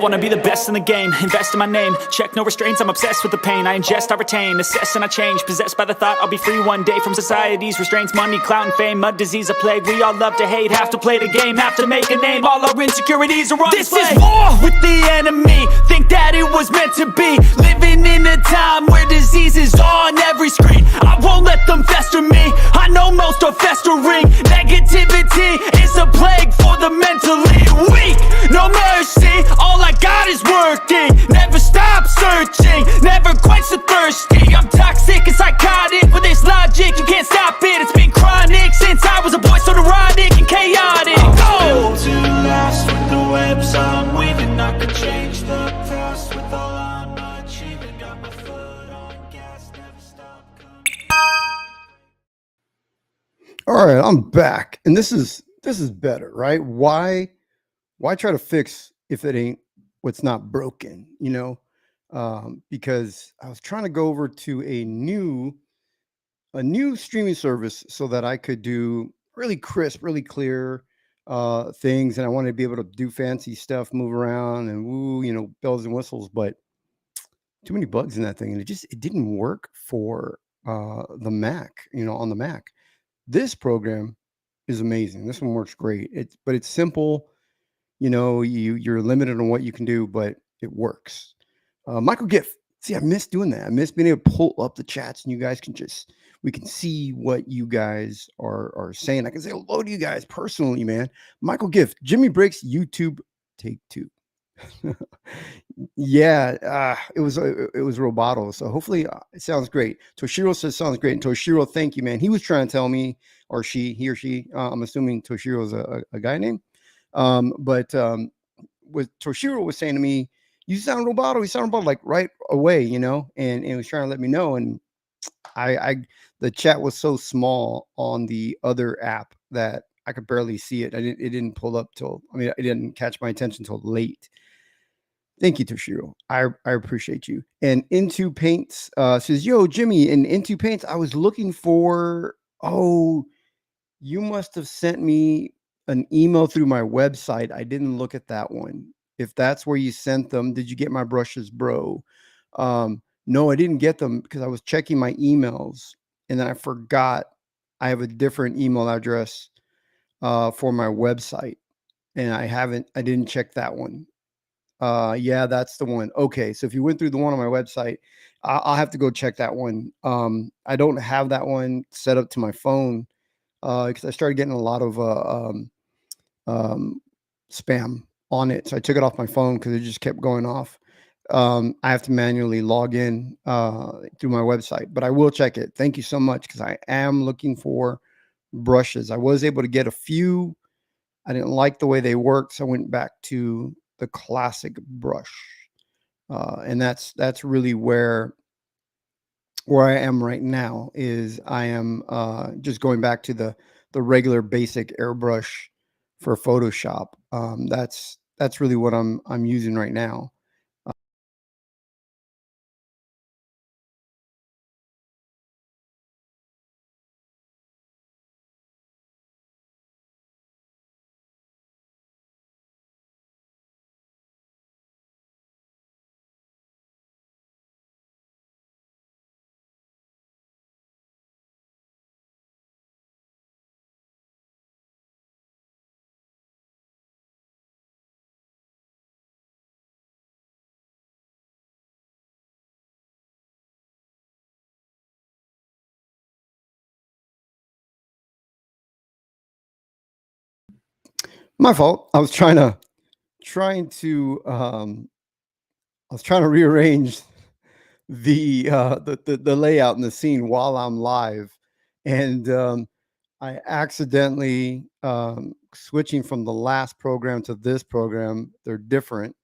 wanna be the best in the game, invest in my name, check no restraints, I'm obsessed with the pain. I ingest, I retain, assess and I change, possessed by the thought I'll be free one day from society's restraints. Money, clout and fame, mud, disease, a plague. We all love to hate, have to play the game, have to make a name. All our insecurities are on display. This is war with the enemy, think that it was meant to be. Living in a time where disease is on every screen. I won't let them fester me, I know most are festering. Negativity is a plague for the mentally weak. No mercy, all I got is working. Never stop searching, never quench the thirsty. I'm toxic and psychotic, with this logic you can't stop it. It's been chronic since I was a boy, so neurotic and chaotic. I'm built to last with the webs I'm weaving. I could change the past with all I'm achieving. Got my foot on gas, never stop coming. All right, I'm back, and this is better, right? Why try to fix if it ain't what's not broken, you know? Because I was trying to go over to a new streaming service so that I could do really crisp, really clear things, and I wanted to be able to do fancy stuff, move around, and woo, you know, bells and whistles. But too many bugs in that thing, and it didn't work for the Mac, you know, on the Mac. This program is amazing. This one works great. But it's simple. You know, you're limited on what you can do, but it works. Michael Giff. See, I miss doing that. I miss being able to pull up the chats, and you guys we can see what you guys are saying. I can say hello to you guys personally, man. Michael Giff, Jimmy Breaks YouTube Take 2. Yeah, it was Roboto. So hopefully it sounds great. Toshiro says sounds great. And Toshiro, thank you, man. He was trying to tell me, or he or she. I'm assuming Toshiro is a guy name. What Toshiro was saying to me, you sound Roboto. You sound Roboto, like right away, you know, and it was trying to let me know. And the chat was so small on the other app that I could barely see it. It didn't pull up it didn't catch my attention till late. Thank you, Toshiro. I appreciate you. And Into Paints says, yo, Jimmy, and Into Paints, I was looking for, you must have sent me an email through my website. I didn't look at that one. If that's where you sent them, did you get my brushes, bro? No, I didn't get them because I was checking my emails and then I forgot I have a different email address for my website, and I didn't check that one. Yeah, that's the one. Okay, so if you went through the one on my website, I'll have to go check that one. I don't have that one set up to my phone because I started getting a lot of spam on it, so I took it off my phone because it just kept going off. I have to manually log in through my website, but I will check it. Thank you so much, because I am looking for brushes. I was able to get a few. I didn't like the way they worked, so I went back to the classic brush, and that's really where I am right now. Is I am just going back to the regular basic airbrush for Photoshop. That's really what I'm using right now. My fault. I was trying to rearrange the layout in the scene while I'm live, and I accidentally switching from the last program to this program. They're different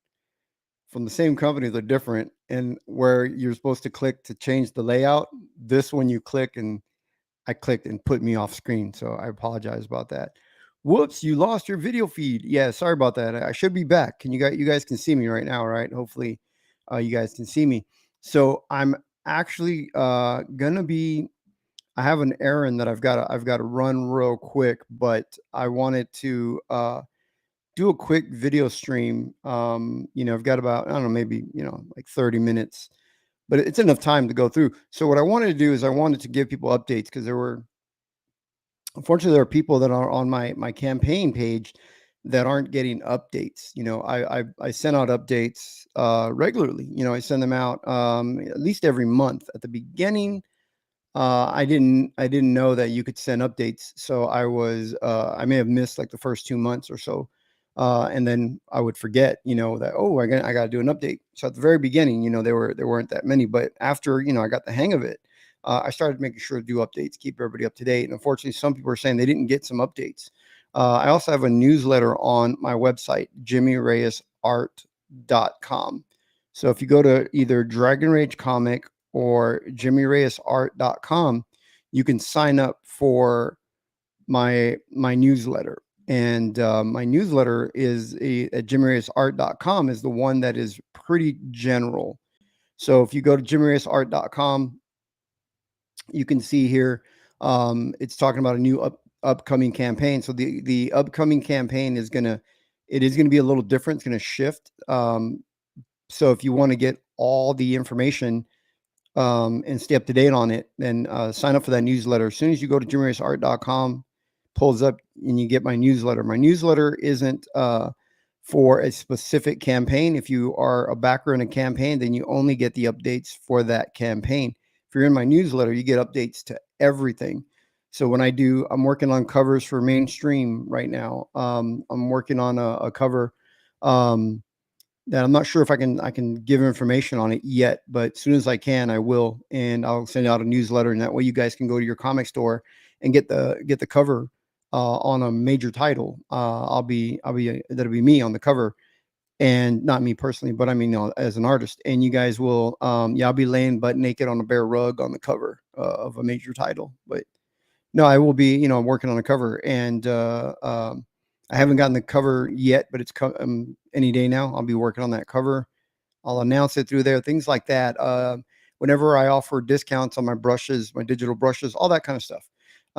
from the same company. They're different, and where you're supposed to click to change the layout, this one you click, and I clicked and put me off screen. So I apologize about that. Whoops, you lost your video feed. Yeah, sorry about that. I should be back. Can you guys can see me right now, right? Hopefully you guys can see me. So I'm actually gonna be, I have an errand that I've got to run real quick, but I wanted to do do a quick video stream. I've got about, I don't know, maybe, like 30 minutes, but it's enough time to go through. So what I wanted to do is I wanted to give people updates, because unfortunately, there are people that are on my campaign page that aren't getting updates. I send out updates regularly. I send them out at least every month. At the beginning, I didn't know that you could send updates, so I may have missed like the first 2 months or so, and then I would forget, that, oh, I got to do an update. So at the very beginning, there weren't that many, but after I got the hang of it, I started making sure to do updates, keep everybody up to date. And unfortunately, some people are saying they didn't get some updates. I also have a newsletter on my website, jimmyreyesart.com. So if you go to either Dragonrage Comic or jimmyreyesart.com, you can sign up for my newsletter. And my newsletter is at jimmyreyesart.com is the one that is pretty general. So if you go to jimmyreyesart.com, you can see here, it's talking about a new upcoming campaign. So the upcoming campaign is going to be a little different. It's going to shift. So if you want to get all the information and stay up to date on it, then sign up for that newsletter. As soon as you go to jimmyreyesart.com, pulls up and you get my newsletter. My newsletter isn't for a specific campaign. If you are a backer in a campaign, then you only get the updates for that campaign. If you're in my newsletter, you get updates to everything. So when I'm working on covers for mainstream right now. I'm working on a cover that I'm not sure if I can give information on it yet, but as soon as I can, I will, and I'll send out a newsletter, and that way you guys can go to your comic store and get the cover on a major title. That'll be me on the cover, and not me personally, but I mean, as an artist. And you guys will, I'll be laying butt naked on a bare rug on the cover of a major title. But no, I will be, working on a cover, and I haven't gotten the cover yet, but it's any day now. I'll be working on that cover. I'll announce it through there, things like that. Whenever I offer discounts on my brushes, my digital brushes, all that kind of stuff,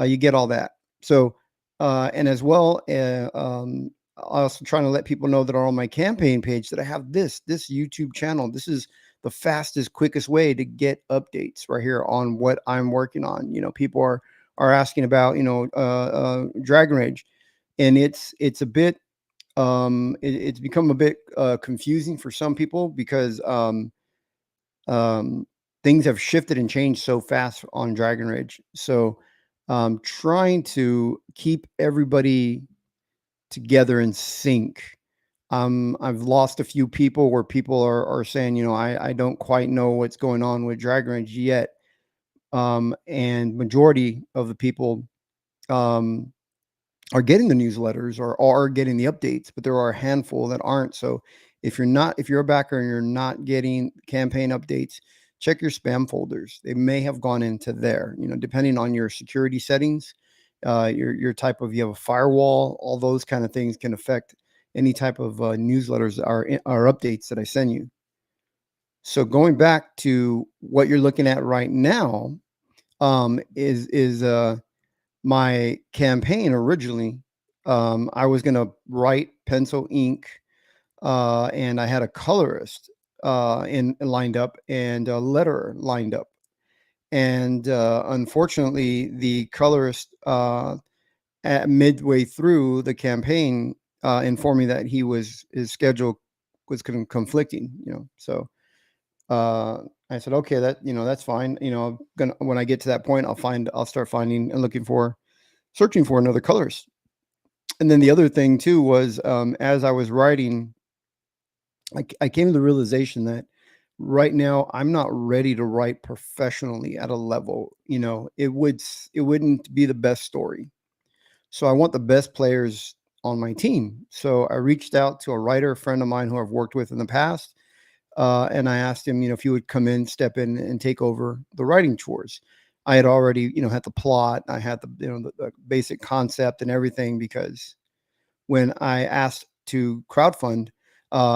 you get all that. So, and as well, also trying to let people know that are on my campaign page that I have this YouTube channel. This is the fastest, quickest way to get updates right here on what I'm working on. People are asking about, Dragonrage, and it's a bit, it's become a bit confusing for some people, because things have shifted and changed so fast on Dragonrage. So trying to keep everybody together in sync. I've lost a few people where people are saying, I don't quite know what's going on with Dragonrage yet. And majority of the people are getting the newsletters or are getting the updates, but there are a handful that aren't. So if you're a backer and you're not getting campaign updates, check your spam folders. They may have gone into there, depending on your security settings, your type of, you have a firewall, all those kind of things can affect any type of newsletters or updates that I send you. So going back to what you're looking at right now, is my campaign originally. I was going to write pencil ink, and I had a colorist lined up and a letterer lined up. And unfortunately, the colorist at midway through the campaign informed me that his schedule was conflicting. So I said, okay, that's fine. When I get to that point, I'll start finding and searching for another colorist. And then the other thing too was, as I was writing, I came to the realization that right now I'm not ready to write professionally at a level. It wouldn't be the best story. So I want the best players on my team. So I reached out to a writer friend of mine who I've worked with in the past. And I asked him, if he would step in and take over the writing chores. I had already, had the plot. I had the basic concept and everything, because when I asked to crowdfund,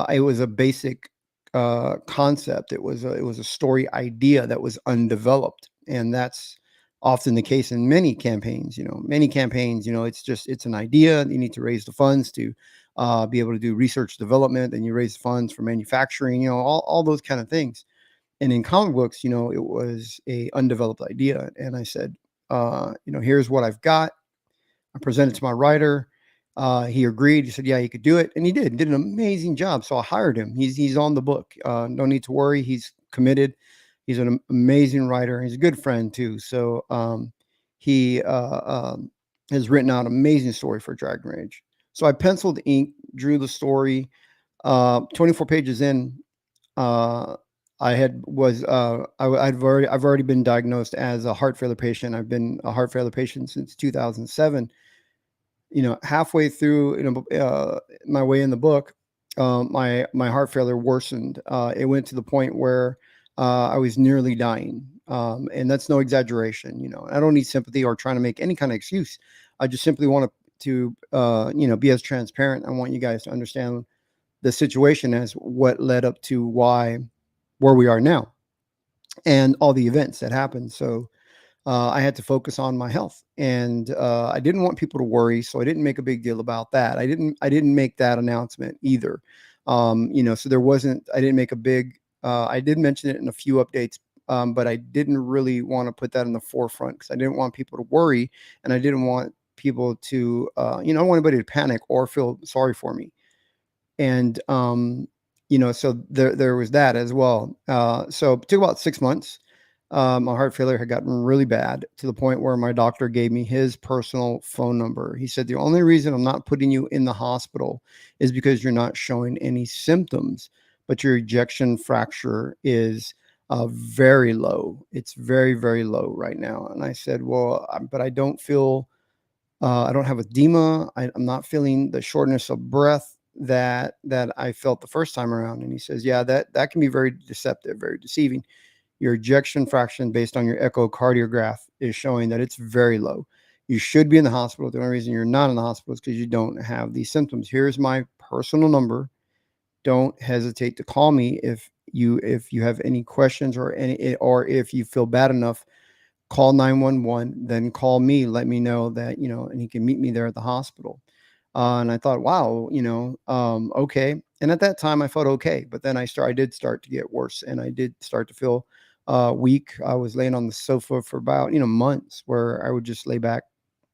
it was a basic concept. It was a story idea that was undeveloped, and that's often the case in many campaigns. It's an idea. You need to raise the funds to be able to do research development, and you raise funds for manufacturing, all those kind of things. And in comic books, it was a undeveloped idea. And I said, here's what I've got. I presented to my writer. He agreed. He said, yeah, he could do it. And he did an amazing job. So I hired him. He's on the book. No need to worry. He's committed. He's an amazing writer. He's a good friend too. So he has written out an amazing story for Dragonrage. So I penciled ink, drew the story. 24 pages in, I've already been diagnosed as a heart failure patient. I've been a heart failure patient since 2007. Halfway through, my way in the book, my heart failure worsened. It went to the point where I was nearly dying. And that's no exaggeration. I don't need sympathy or trying to make any kind of excuse. I just simply want to be as transparent. I want you guys to understand the situation as what led up to where we are now and all the events that happened. So I had to focus on my health, and I didn't want people to worry. So I didn't make a big deal about that. I didn't make that announcement either. So I didn't make a big, I did mention it in a few updates, but I didn't really want to put that in the forefront because I didn't want people to worry, and I didn't want people to, I don't want anybody to panic or feel sorry for me. And, so there was that as well. So it took about 6 months. My heart failure had gotten really bad to the point where my doctor gave me his personal phone number. He said, the only reason I'm not putting you in the hospital is because you're not showing any symptoms, but your ejection fracture is very low. It's very, very low right now. And I said, well, but I don't feel, I don't have edema. I'm not feeling the shortness of breath that I felt the first time around. And he says, yeah, that can be very deceptive, very deceiving. Your ejection fraction based on your echocardiograph is showing that it's very low. You should be in the hospital. The only reason you're not in the hospital is because you don't have these symptoms. Here's my personal number. Don't hesitate to call me if you have any questions or if you feel bad enough. Call 911, then call me, let me know that, and he can meet me there at the hospital. And I thought, wow, okay. And at that time I felt okay, but then I did start to get worse, and I did start to feel weak. I was laying on the sofa for about, months, where I would just lay back,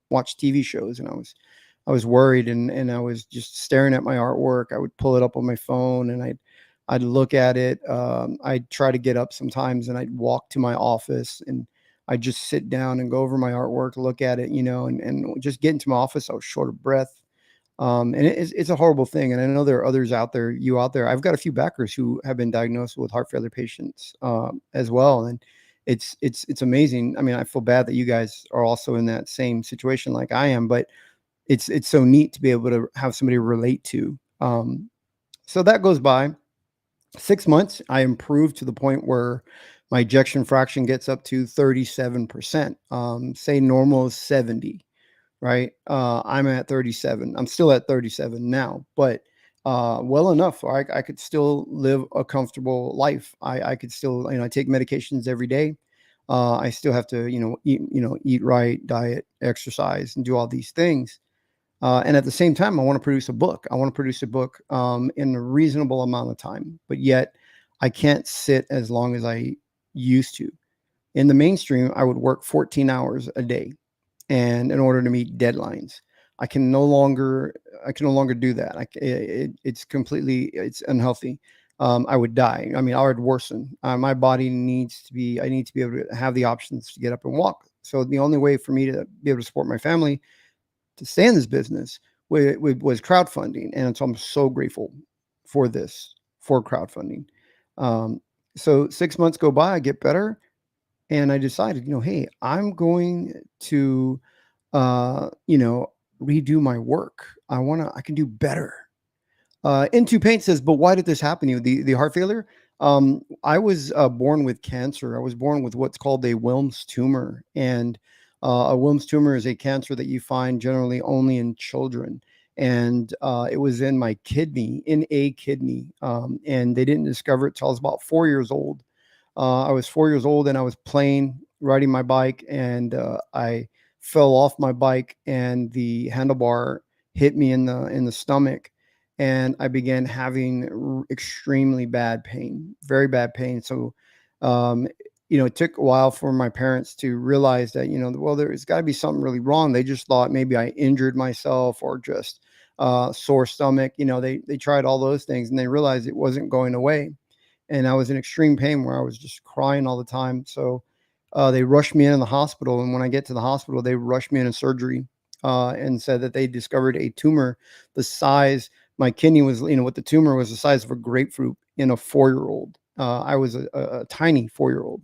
watch TV shows, and I was worried, and I was just staring at my artwork. I would pull it up on my phone, and I'd look at it. I'd try to get up sometimes, and I'd walk to my office, and I'd just sit down and go over my artwork, look at it, and just get into my office. I was short of breath. And it's a horrible thing. And I know there are others out there, I've got a few backers who have been diagnosed with heart failure patients as well. And it's amazing. I mean, I feel bad that you guys are also in that same situation like I am, but it's so neat to be able to have somebody relate to. So that goes by 6 months. I improved to the point where my ejection fraction gets up to 37%. Say normal is 70. Right. I'm at 37. I'm still at 37 now, but well enough. I could still live a comfortable life. I could still, I take medications every day. I still have to, eat right, diet, exercise, and do all these things. And at the same time, I want to produce a book. I want to produce a book in a reasonable amount of time, but yet I can't sit as long as I used to. In the mainstream, I would work 14 hours a day. And in order to meet deadlines, I can no longer do that. It's unhealthy. I would die. I mean, I would worsen. My body I need to be able to have the options to get up and walk. So the only way for me to be able to support my family, to stay in this business, was crowdfunding. And so I'm so grateful for crowdfunding. So 6 months go by, I get better. And I decided, hey, I'm going to, redo my work. I can do better. Into Paint says, but why did this happen to you? The heart failure? I was born with cancer. I was born with what's called a Wilms tumor. And a Wilms tumor is a cancer that you find generally only in children. And it was in my kidney, in a kidney. And they didn't discover it till I was about 4 years old. I was 4 years old, and I was riding my bike, and I fell off my bike, and the handlebar hit me in the stomach, and I began having extremely bad pain, very bad pain. So, um, it took a while for my parents to realize that, well, there's got to be something really wrong. They just thought maybe I injured myself or just sore stomach. They tried all those things and they realized it wasn't going away. And I was in extreme pain where I was just crying all the time. So they rushed me in the hospital. And when I get to the hospital, they rushed me in surgery and said that they discovered a tumor the size, my kidney was, what the tumor was the size of a grapefruit in a 4-year-old. I was a tiny 4-year-old.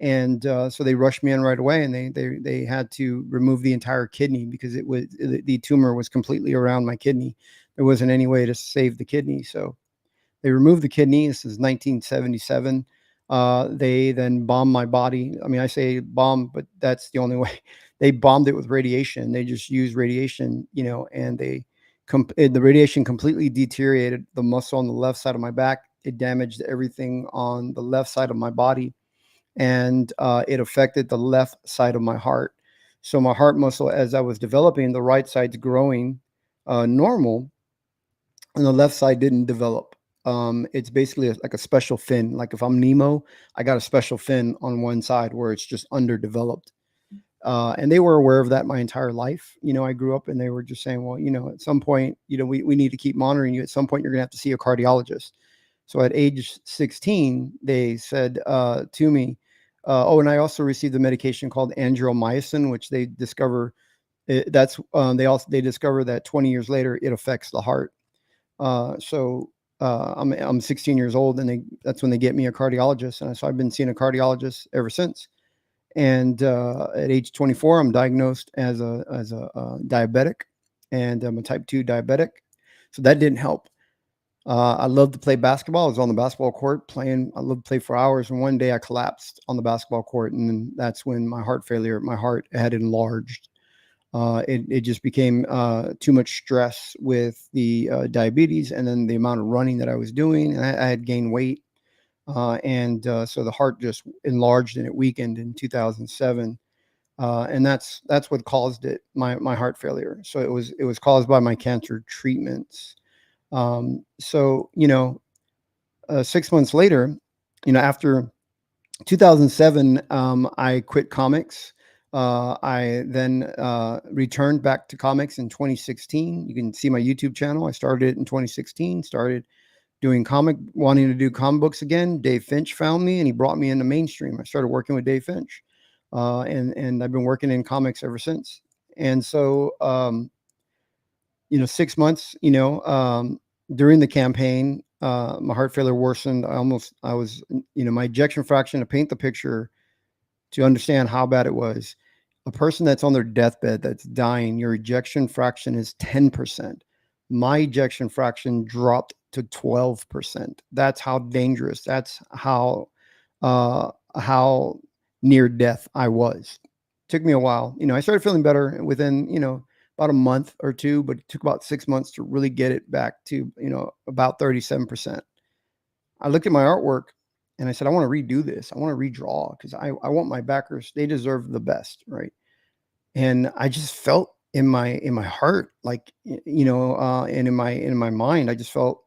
And so they rushed me in right away, and they had to remove the entire kidney because the tumor was completely around my kidney. There wasn't any way to save the kidney. So they removed the kidney. This is 1977. They then bombed my body. I mean, I say bomb, but that's the only way. They bombed it with radiation. They just used radiation, and the radiation completely deteriorated the muscle on the left side of my back. It damaged everything on the left side of my body, and it affected the left side of my heart. So my heart muscle, as I was developing, the right side's growing normal, and the left side didn't develop. It's basically like a special fin. Like if I'm Nemo, I got a special fin on one side where it's just underdeveloped. And they were aware of that my entire life. I grew up and they were just saying, well, at some point, we need to keep monitoring you. At some point, you're going to have to see a cardiologist. So at age 16, they said to me, and I also received a medication called angiomycin, which they discover they discover that 20 years later, it affects the heart. I'm 16 years old, and that's when they get me a cardiologist. And so I've been seeing a cardiologist ever since. And at age 24, I'm diagnosed as a diabetic, and I'm a type 2 diabetic. So that didn't help. I love to play basketball. I was on the basketball court playing. I love to play for hours. And one day I collapsed on the basketball court. And then that's when my heart had enlarged. It just became too much stress with the diabetes and then the amount of running that I was doing. And I had gained weight. So the heart just enlarged and it weakened in 2007. And that's what caused it, my heart failure. So it was caused by my cancer treatments. 6 months later, after 2007, I quit comics. I then returned back to comics in 2016. You can see my YouTube channel. I started it in 2016, started wanting to do comic books again. Dave Finch found me and he brought me into mainstream. I started working with Dave Finch, and I've been working in comics ever since. And so, 6 months, during the campaign, my heart failure worsened. My ejection fraction, to paint the picture, to understand how bad it was, a person that's on their deathbed, that's dying, your ejection fraction is 10%. My ejection fraction dropped to 12%. That's how dangerous. That's how near death I was. Took me a while. I started feeling better within, about a month or two, but it took about 6 months to really get it back to, about 37%. I looked at my artwork and I said, I want to redo this. I want to redraw because I want my backers. They deserve the best. Right. And I just felt in my heart, like, and in my mind, I just felt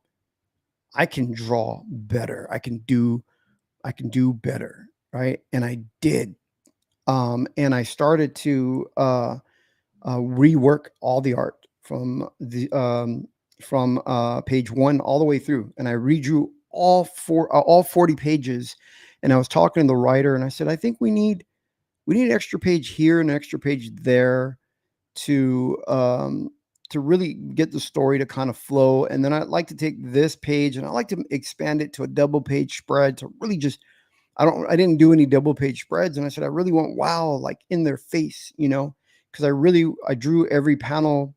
I can draw better. I can do better. Right. And I did. And I started to rework all the art from page 1 all the way through. And I redrew all 40 pages. And I was talking to the writer and I said, I think we need an extra page here and an extra page there to really get the story to kind of flow. And then I'd like to take this page and I like to expand it to a double page spread to really just, I didn't do any double page spreads. And I said, I really want wow, like in their face, because I drew every panel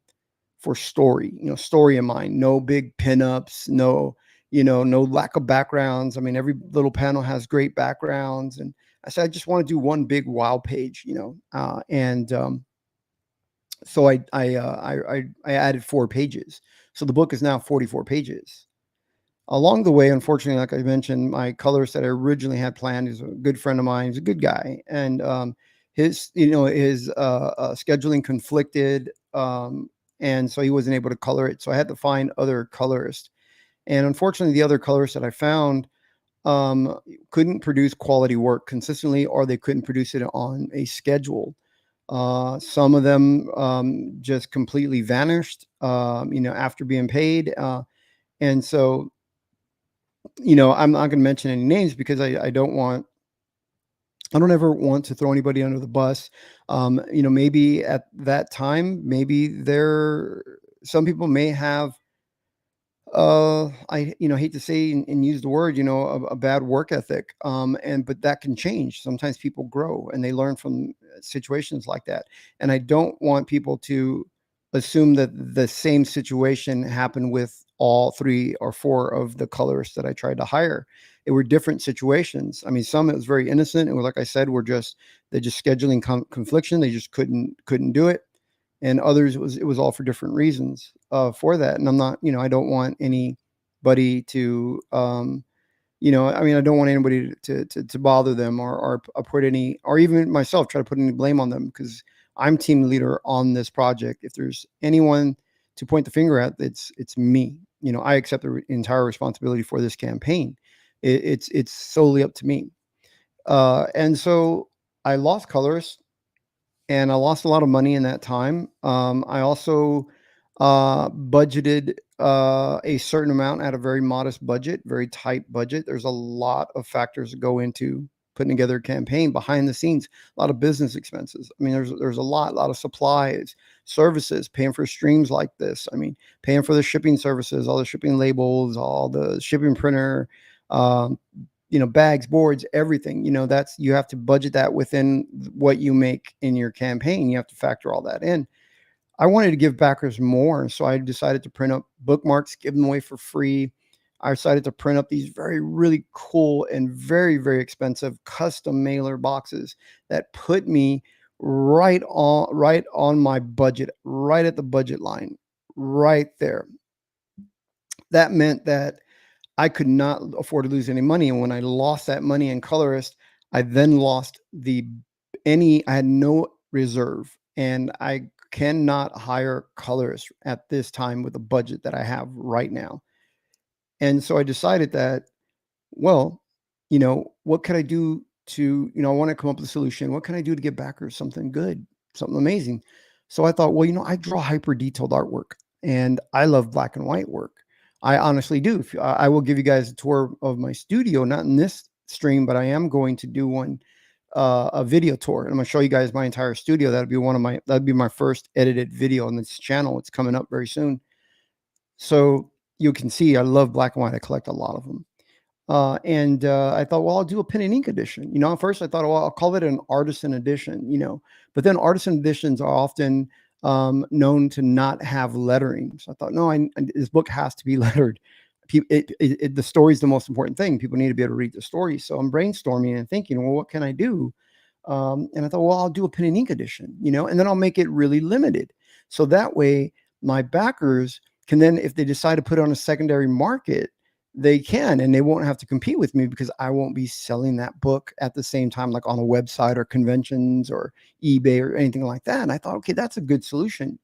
for story, story in mind, no big pinups, no lack of backgrounds. I mean, every little panel has great backgrounds. And I said, I just want to do one big wow page, so I added 4 pages. So the book is now 44 pages. Along the way, unfortunately, like I mentioned, my colorist that I originally had planned is a good friend of mine. He's a good guy. And his scheduling conflicted. and so he wasn't able to color it. So I had to find other colorists, and unfortunately, the other colorists that I found couldn't produce quality work consistently, or they couldn't produce it on a schedule. Some of them just completely vanished, after being paid. And so, I'm not going to mention any names because I don't ever want to throw anybody under the bus. Maybe at that time, maybe some people may have, I hate to say and use the word, a bad work ethic. But that can change. Sometimes people grow and they learn from situations like that. And I don't want people to assume that the same situation happened with all 3 or 4 of the colorists that I tried to hire. It were different situations. I mean, some it was very innocent, and like I said, they're just scheduling confliction. They just couldn't do it. And others it was all for different reasons for that. And I'm not, I don't want anybody to, I don't want anybody to bother them or put any, or even myself try to put any blame on them, because I'm team leader on this project. If there's anyone to point the finger at, it's me. I accept the entire responsibility for this campaign. It's solely up to me. And so I lost colors, and I lost a lot of money in that time. I also budgeted a certain amount at a very modest budget, very tight budget. There's a lot of factors that go into putting together a campaign behind the scenes, a lot of business expenses. I mean, there's a lot of supplies, services, paying for streams like this. I mean, paying for the shipping services, all the shipping labels, all the shipping printer, bags, boards, everything. You have to budget that within what you make in your campaign. You have to factor all that in. I wanted to give backers more, so I decided to print up bookmarks, give them away for free. I decided to print up these really cool and very, very expensive custom mailer boxes that put me right on my budget, right at the budget line, right there. That meant that I could not afford to lose any money. And when I lost that money in colorist, I then lost I had no reserve, and I cannot hire colorists at this time with the budget that I have right now. And so I decided that, well, what could I do to, I want to come up with a solution. What can I do to give backers something good, something amazing? So I thought, well, I draw hyper detailed artwork, and I love black and white work. I honestly do. I will give you guys a tour of my studio, not in this stream, but I am going to do one, a video tour. And I'm going to show you guys my entire studio. That'd be my first edited video on this channel. It's coming up very soon. So you can see I love black and white. I collect a lot of them. I thought, well, I'll do a pen and ink edition. At first I thought, well, I'll call it an artisan edition, but then artisan editions are often known to not have lettering. So I thought, no, this book has to be lettered. The story is the most important thing. People need to be able to read the story. So I'm brainstorming and thinking, well, what can I do? And I thought, well, I'll do a pen and ink edition, and then I'll make it really limited. So that way my backers can then, if they decide to put it on a secondary market, they can, and they won't have to compete with me, because I won't be selling that book at the same time, like on a website or conventions or eBay or anything like that. And I thought, okay, that's a good solution.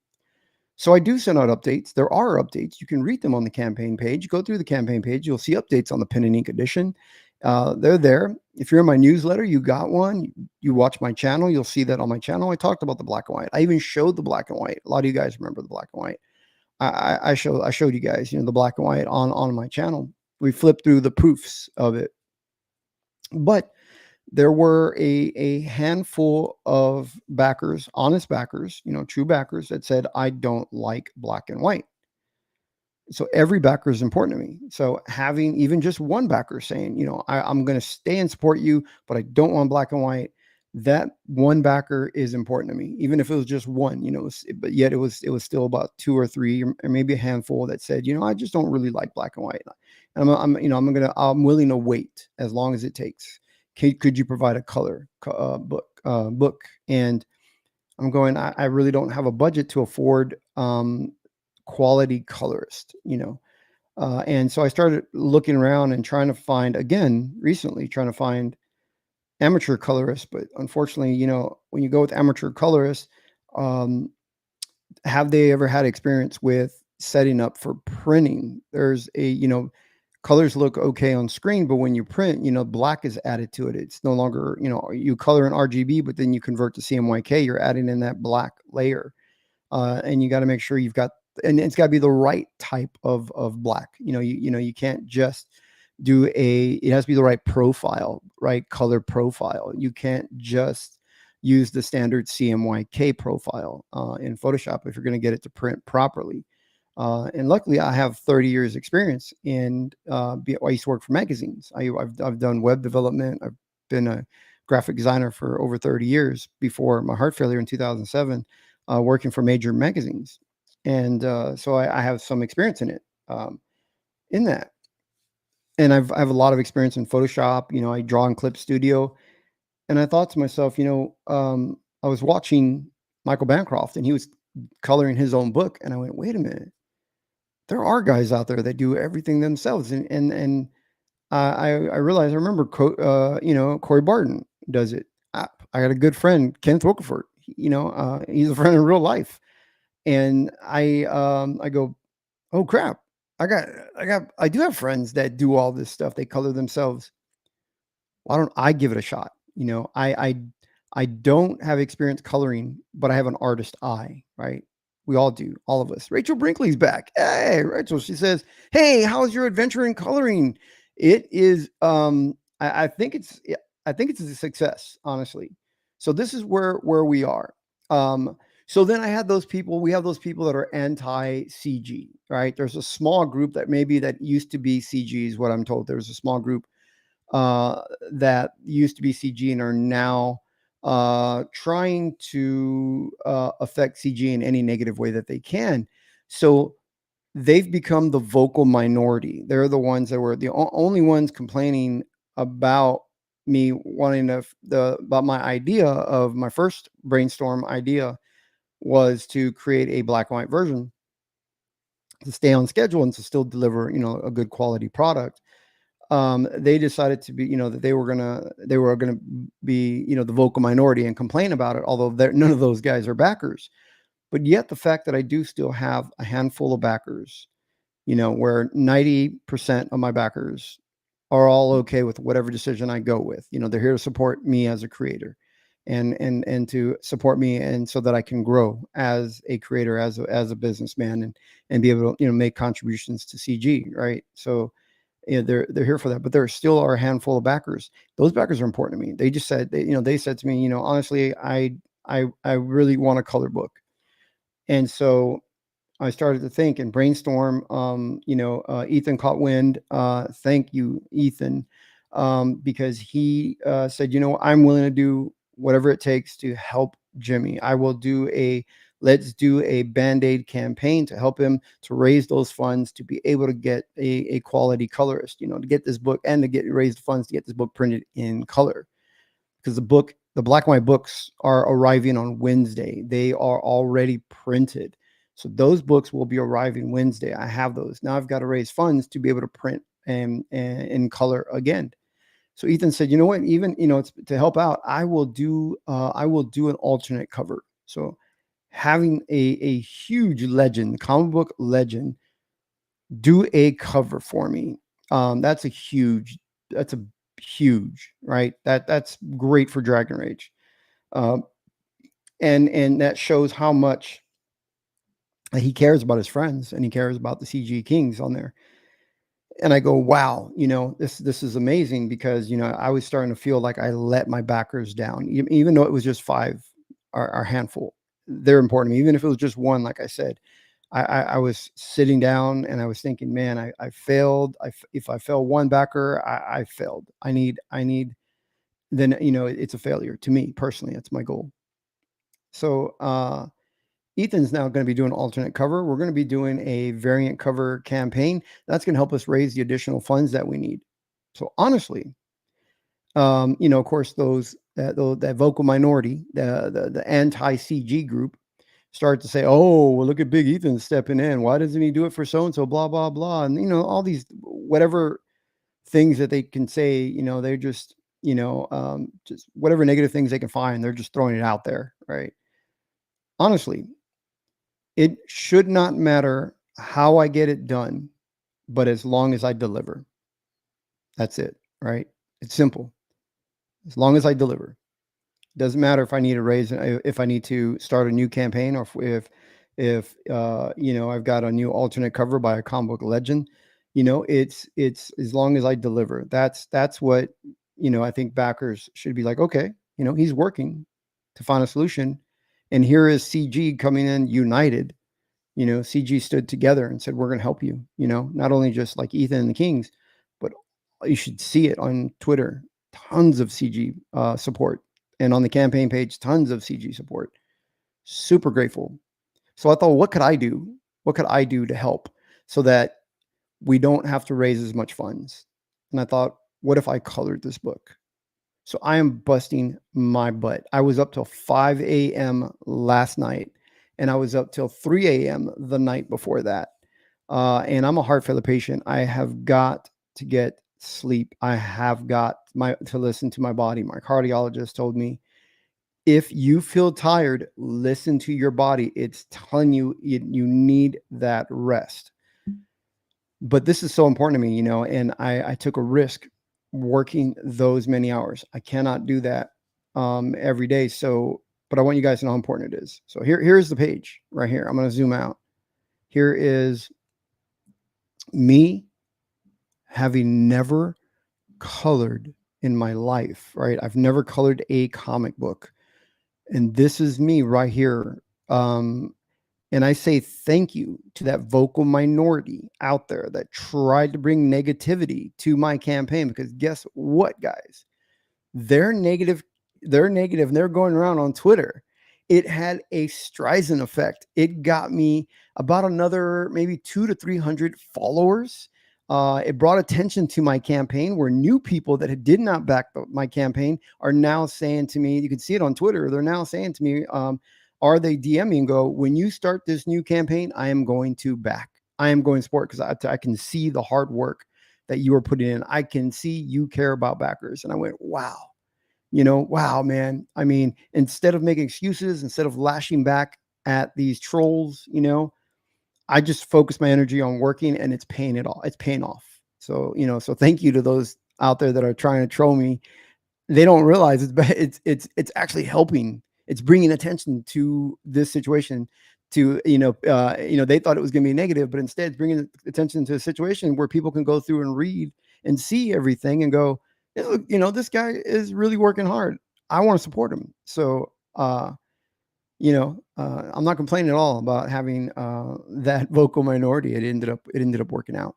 So I do send out updates. There are updates. You can read them on the campaign page. Go through the campaign page. You'll see updates on the pen and ink edition. They're there. If you're in my newsletter, you got one. You watch my channel, you'll see that on my channel. I talked about the black and white. I even showed the black and white. A lot of you guys remember the black and white. I showed you guys, the black and white on my channel. We flipped through the proofs of it. But there were a handful of backers, honest backers, true backers, that said, I don't like black and white. So every backer is important to me. So having even just one backer saying, I'm going to stay and support you, but I don't want black and white. That one backer is important to me, even if it was just one, but yet it was still about 2 or 3 or maybe a handful that said, I just don't really like black and white. And I'm willing to wait as long as it takes. Could you provide a color book? And I'm going, I really don't have a budget to afford quality colorist, and so I started looking around and trying to find amateur colorists. But unfortunately, when you go with amateur colorists, have they ever had experience with setting up for printing? There's colors look okay on screen, but when you print, black is added to it. It's no longer, you color in RGB, but then you convert to CMYK, you're adding in that black layer. And you got to make sure you've got, and it's got to be the right type of black. You can't just it has to be the right profile, right color profile. You can't just use the standard CMYK profile in Photoshop if you're going to get it to print properly. And luckily, I have 30 years experience in. I used to work for magazines. I've done web development. I've been a graphic designer for over 30 years before my heart failure in 2007, working for major magazines, and so I have some experience in it, in that. And I have a lot of experience in Photoshop. I draw in Clip Studio, and I thought to myself, I was watching Michael Bancroft, and he was coloring his own book, and I went, wait a minute. There are guys out there that do everything themselves, and I realized I remember Corey Barton does it. I got a good friend, Kenneth Wilkerford. He's a friend in real life, and I go, oh crap, I do have friends that do all this stuff. They color themselves. Why don't I give it a shot? I don't have experience coloring, but I have an artist eye, right? We all do, all of us. Rachel Brinkley's back. Hey, Rachel, she says, hey, how's your adventure in coloring? It is, I think it's a success, honestly. So this is where we are. So then we have those people that are anti-CG, right? There's a small group that used to be CG is what I'm told. There's a small group that used to be CG and are now trying to affect CG in any negative way that they can. So they've become the vocal minority. They're the ones that were the only ones complaining about me wanting about my idea of my first brainstorm idea was to create a black and white version to stay on schedule and to still deliver, a good quality product. They decided to be, that they were gonna be, the vocal minority and complain about it. Although none of those guys are backers, but yet the fact that I do still have a handful of backers, where 90% of my backers are all okay with whatever decision I go with. They're here to support me as a creator, and to support me, and so that I can grow as a creator, as a businessman, and be able to make contributions to CG, right? So they're here for that, but there still are a handful of backers. Those backers are important to me. They just said, they said to me, honestly, I really want a color book. And so I started to think and brainstorm. Ethan caught wind. Thank you, Ethan, because he said, I'm willing to do whatever it takes to help Jimmy. I will let's do a Band-Aid campaign to help him to raise those funds to be able to get a quality colorist, to get this book and to raise the funds to get this book printed in color. Because the black and white books are arriving on Wednesday. They are already printed. So those books will be arriving Wednesday. I have those. Now I've got to raise funds to be able to print and in color again. So Ethan said, you know what, even, it's to help out, I will do an alternate cover. So having a huge legend, comic book legend, do a cover for me. That's a huge, right? That's great for Dragonrage. And that shows how much he cares about his friends, and he cares about the CG Kings on there. And I go, wow, this is amazing, because, I was starting to feel like I let my backers down, even though it was just 5, our handful. They're important to me. Even if it was just one, like I said, I was sitting down and I was thinking, man, I failed. If I fail one backer, I failed. I need, then, it's a failure to me personally. That's my goal. So, Ethan's now going to be doing alternate cover. We're going to be doing a variant cover campaign. That's going to help us raise the additional funds that we need. So honestly, of course, that vocal minority, the anti-CG group, start to say, oh, well, look at Big Ethan stepping in. Why doesn't he do it for so-and-so, blah, blah, blah. And, all these, whatever things that they can say, they're just, just whatever negative things they can find, they're just throwing it out there, right? Honestly, It should not matter how I get it done, but as long as I deliver. That's it, right? It's simple. As long as I deliver. Doesn't matter if I need a raise, if I need to start a new campaign, or if you know, I've got a new alternate cover by a comic book legend. You know, it's as long as I deliver. That's what, you know, I think backers should be like. Okay, you know, he's working to find a solution, and here is CG coming in united. You know, CG stood together and said, "We're going to help you." You know, not only just like Ethan and the Kings, but you should see it on Twitter. Tons of CG support, and on the campaign page, tons of CG support. Super grateful. So I thought, what could I do? What could I do to help so that we don't have to raise as much funds? And I thought, what if I colored this book? So I am busting my butt. I was up till 5 a.m. last night, and I was up till 3 a.m. the night before that. And I'm a heart failure patient. I have got to get sleep. I have got to listen to my body. My cardiologist told me, if you feel tired, listen to your body. It's telling you you need that rest. But this is so important to me, you know, and I took a risk working those many hours. I cannot do that every day. So, but I want you guys to know how important it is. So here's the page right here. I'm going to zoom out. Here is me having never colored in my life, right? I've never colored a comic book. And this is me right here. And I say thank you to that vocal minority out there that tried to bring negativity to my campaign, because guess what, guys? They're negative. They're negative. And they're going around on Twitter. It had a Streisand effect. It got me about another maybe 200 to 300 followers. It brought attention to my campaign, where new people that did not back my campaign are now saying to me, you can see it on Twitter. They're now saying to me, are they DM me and go, when you start this new campaign, I am going to back. I am going to support, because I can see the hard work that you are putting in. I can see you care about backers. And I went, wow, you know, wow, man. I mean, instead of making excuses, instead of lashing back at these trolls, you know, I just focus my energy on working, and it's paying it all. It's paying off. So, you know, so thank you to those out there that are trying to troll me. They don't realize it's actually helping. It's bringing attention to this situation. To you know, they thought it was going to be negative, but instead it's bringing attention to a situation where people can go through and read and see everything and go, hey, look, you know, this guy is really working hard. I want to support him. So, you know, I'm not complaining at all about having that vocal minority. It ended up working out.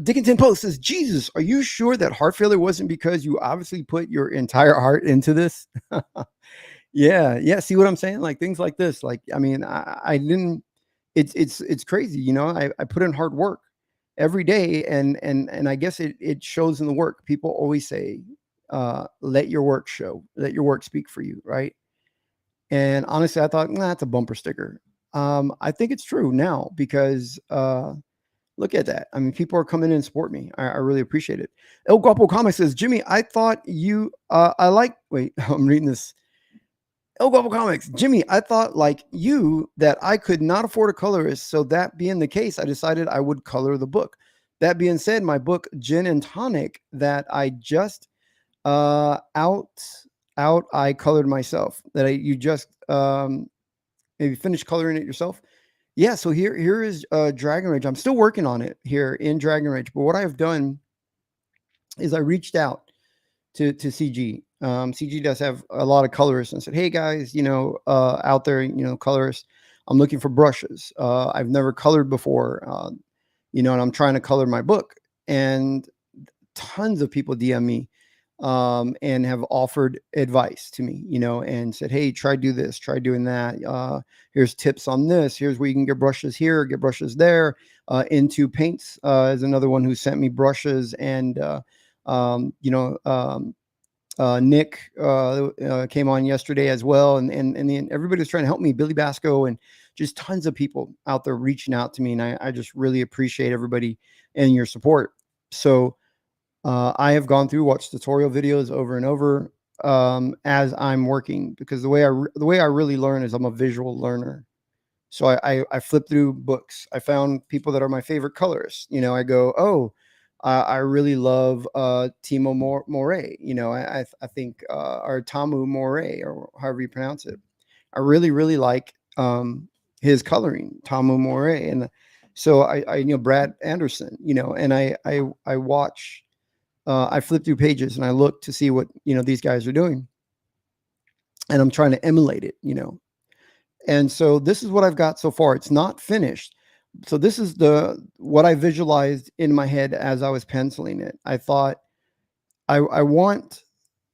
Dickinson Post says, Jesus, are you sure that heart failure wasn't because you obviously put your entire heart into this? Yeah. See what I'm saying? Like things like this. Like, I mean, I didn't. It's crazy. You know, I put in hard work every day, and I guess it shows in the work. People always say, let your work show, let your work speak for you, right? And honestly, I thought, nah, that's a bumper sticker. I think it's true now, because look at that. I mean, people are coming in and support me. I really appreciate it. El Guapo Comics says, Jimmy, I thought you, wait, I'm reading this. El Guapo Comics, Jimmy, I thought like you that I could not afford a colorist. So that being the case, I decided I would color the book. That being said, my book, Gin and Tonic, that I just I colored myself, that you just maybe finish coloring it yourself. Yeah, so here is Dragonrage. I'm still working on it here in Dragonrage, but what I've done is I reached out to CG. CG does have a lot of colorists, and said, hey guys, you know, out there, you know, colorists, I'm looking for brushes. I've never colored before, you know, and I'm trying to color my book. And tons of people DM me and have offered advice to me, you know, and said, hey, try do this, try doing that. Here's tips on this. Here's where you can get brushes here, get brushes there. Into Paints is another one who sent me brushes. And, you know, Nick came on yesterday as well. And everybody's trying to help me, Billy Basco, and just tons of people out there reaching out to me. And I just really appreciate everybody and your support. So, I have gone through, watched tutorial videos over and over as I'm working, because the way I really learn is I'm a visual learner. So I flip through books. I found people that are my favorite colorists. I go, oh, I really love Timo Moray. I think or Tamu Moray, or however you pronounce it. I really really like his coloring, Tamu Moray, and so I Brad Anderson. And I watch. I flip through pages and I look to see what these guys are doing, and I'm trying to emulate it. And so this is what I've got so far. It's not finished. So this is what I visualized in my head as I was penciling it. I thought I want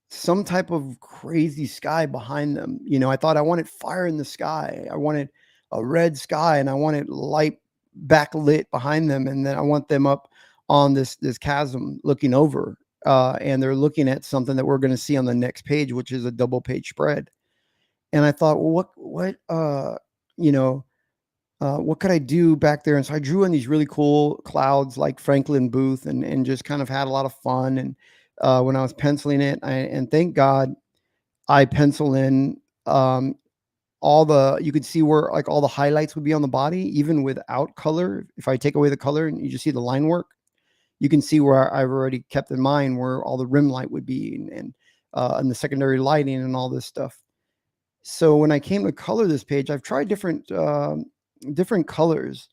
some type of crazy sky behind them. I thought I wanted fire in the sky. I wanted a red sky, and I wanted light backlit behind them. And then I want them up on this chasm looking over. And they're looking at something that we're going to see on the next page, which is a double page spread. And I thought, well, what could I do back there? And so I drew in these really cool clouds like Franklin Booth, and just kind of had a lot of fun. And when I was penciling it, and thank God I pencil in you could see where like all the highlights would be on the body, even without color. If I take away the color and you just see the line work, you can see where I've already kept in mind where all the rim light would be, and the secondary lighting and all this stuff. So when I came to color this page, I've tried different colors,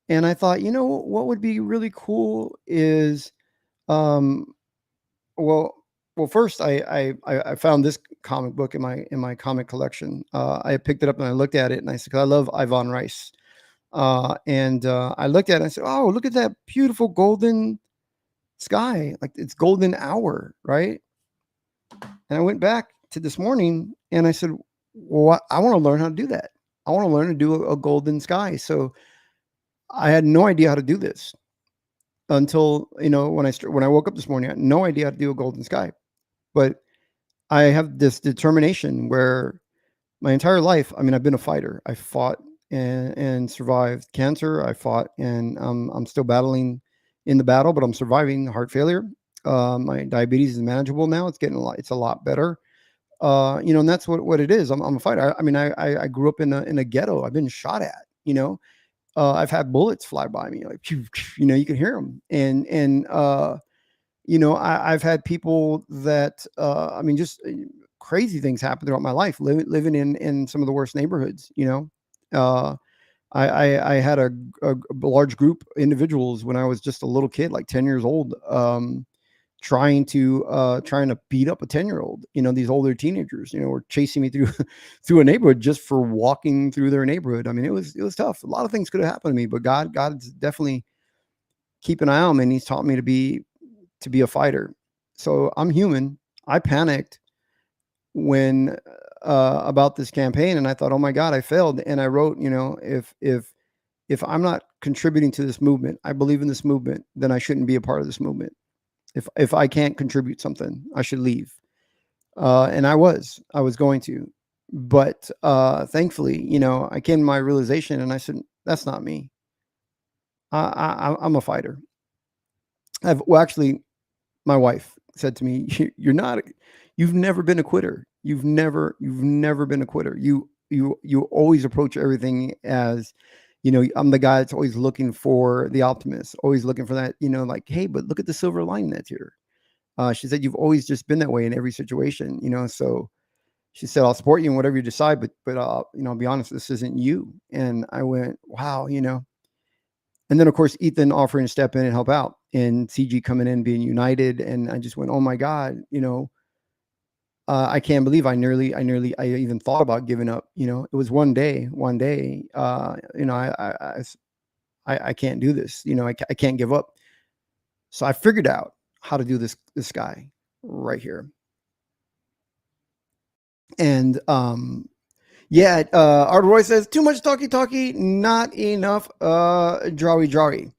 and I thought, what would be really cool is, well, first I found this comic book in my comic collection. I picked it up and I looked at it, and I said, 'cause I love Ivan Rice, and I looked at it and I said, oh, look at that beautiful golden sky, like it's golden hour, right? And I went back to this morning and I said, well, I want to learn how to do that. I want to learn to do a golden sky. So I had no idea how to do this until, when I woke up this morning. I had no idea how to do a golden sky, but I have this determination where my entire life, I've been a fighter. I fought and survived cancer. I fought, and I'm still battling in the battle, but I'm surviving heart failure. My diabetes is manageable now. It's a lot better. And that's what it is. I'm a fighter. I grew up in a ghetto. I've been shot at, I've had bullets fly by me, like, you can hear them. I've had people that, just crazy things happen throughout my life, living in some of the worst neighborhoods. I had a large group of individuals when I was just a little kid, like 10 years old, trying to beat up a 10-year-old. These older teenagers, were chasing me through a neighborhood just for walking through their neighborhood. It was tough. A lot of things could have happened to me, but God's definitely keep an eye on me, and He's taught me to be a fighter. So I'm human. I panicked when about this campaign, and I thought, oh my God, I failed. And I wrote, if I'm not contributing to this movement, I believe in this movement, then I shouldn't be a part of this movement. If I can't contribute something, I should leave. And I was going to, but thankfully, I came to my realization, and I said, that's not me. I'm a fighter. Actually, my wife said to me, you've never been a quitter. You've never been a quitter. You always approach everything as, I'm the guy that's always looking for the optimist, always looking for that, like, hey, but look at the silver lining that's here. She said, you've always just been that way in every situation, so she said, I'll support you in whatever you decide, but I'll be honest, this isn't you. And I went, wow, and then of course, Ethan offering to step in and help out, and CG coming in, being united. And I just went, oh my God, I can't believe I even thought about giving up. It was one day, I can't do this. I can't give up. So I figured out how to do this guy right here. And yeah, Art Roy says, too much talky, not enough drawy.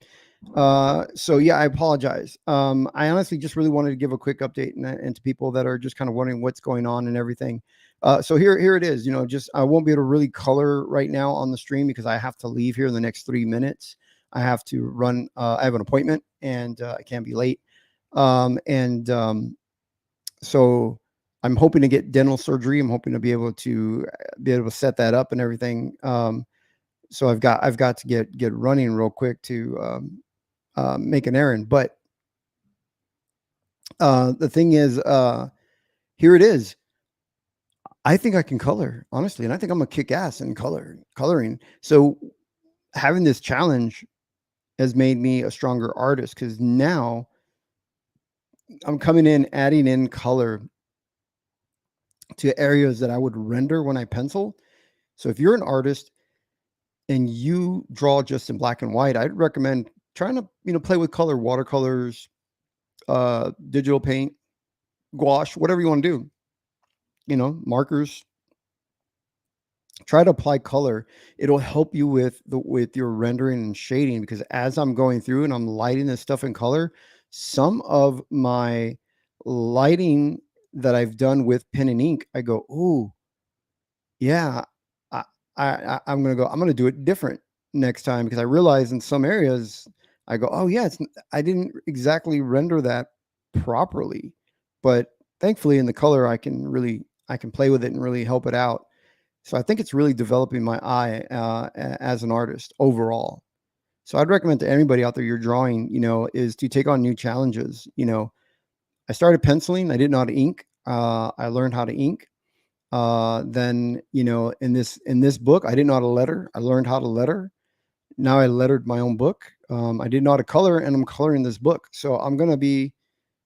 So yeah, I apologize. I honestly just really wanted to give a quick update and to people that are just kind of wondering what's going on and everything. So here it is. I won't be able to really color right now on the stream because I have to leave here in the next 3 minutes. I have to run. I have an appointment, and I can't be late. So I'm hoping to get dental surgery. I'm hoping to be able to set that up and everything. So I've got to get running real quick to make an errand. But the thing is, here it is. I think I can color, honestly, and I think I'm gonna kick ass in coloring. So having this challenge has made me a stronger artist because now I'm coming in, adding in color to areas that I would render when I pencil. So if you're an artist and you draw just in black and white, I'd recommend trying to, play with color, watercolors, digital paint, gouache, whatever you want to do, markers. Try to apply color. It'll help you with your rendering and shading, because as I'm going through and I'm lighting this stuff in color, some of my lighting that I've done with pen and ink, I go, "Ooh, yeah, I'm gonna do it different next time," because I realize in some areas I go, "Oh yeah, I didn't exactly render that properly," but thankfully in the color I can play with it and really help it out. So I think it's really developing my eye as an artist overall. So I'd recommend to anybody out there you're drawing, is to take on new challenges. I started penciling. I didn't know how to ink. I learned how to ink. Then, in this book, I didn't know how to letter. I learned how to letter. Now I lettered my own book. I didn't know how to color, and I'm coloring this book. So I'm going to be,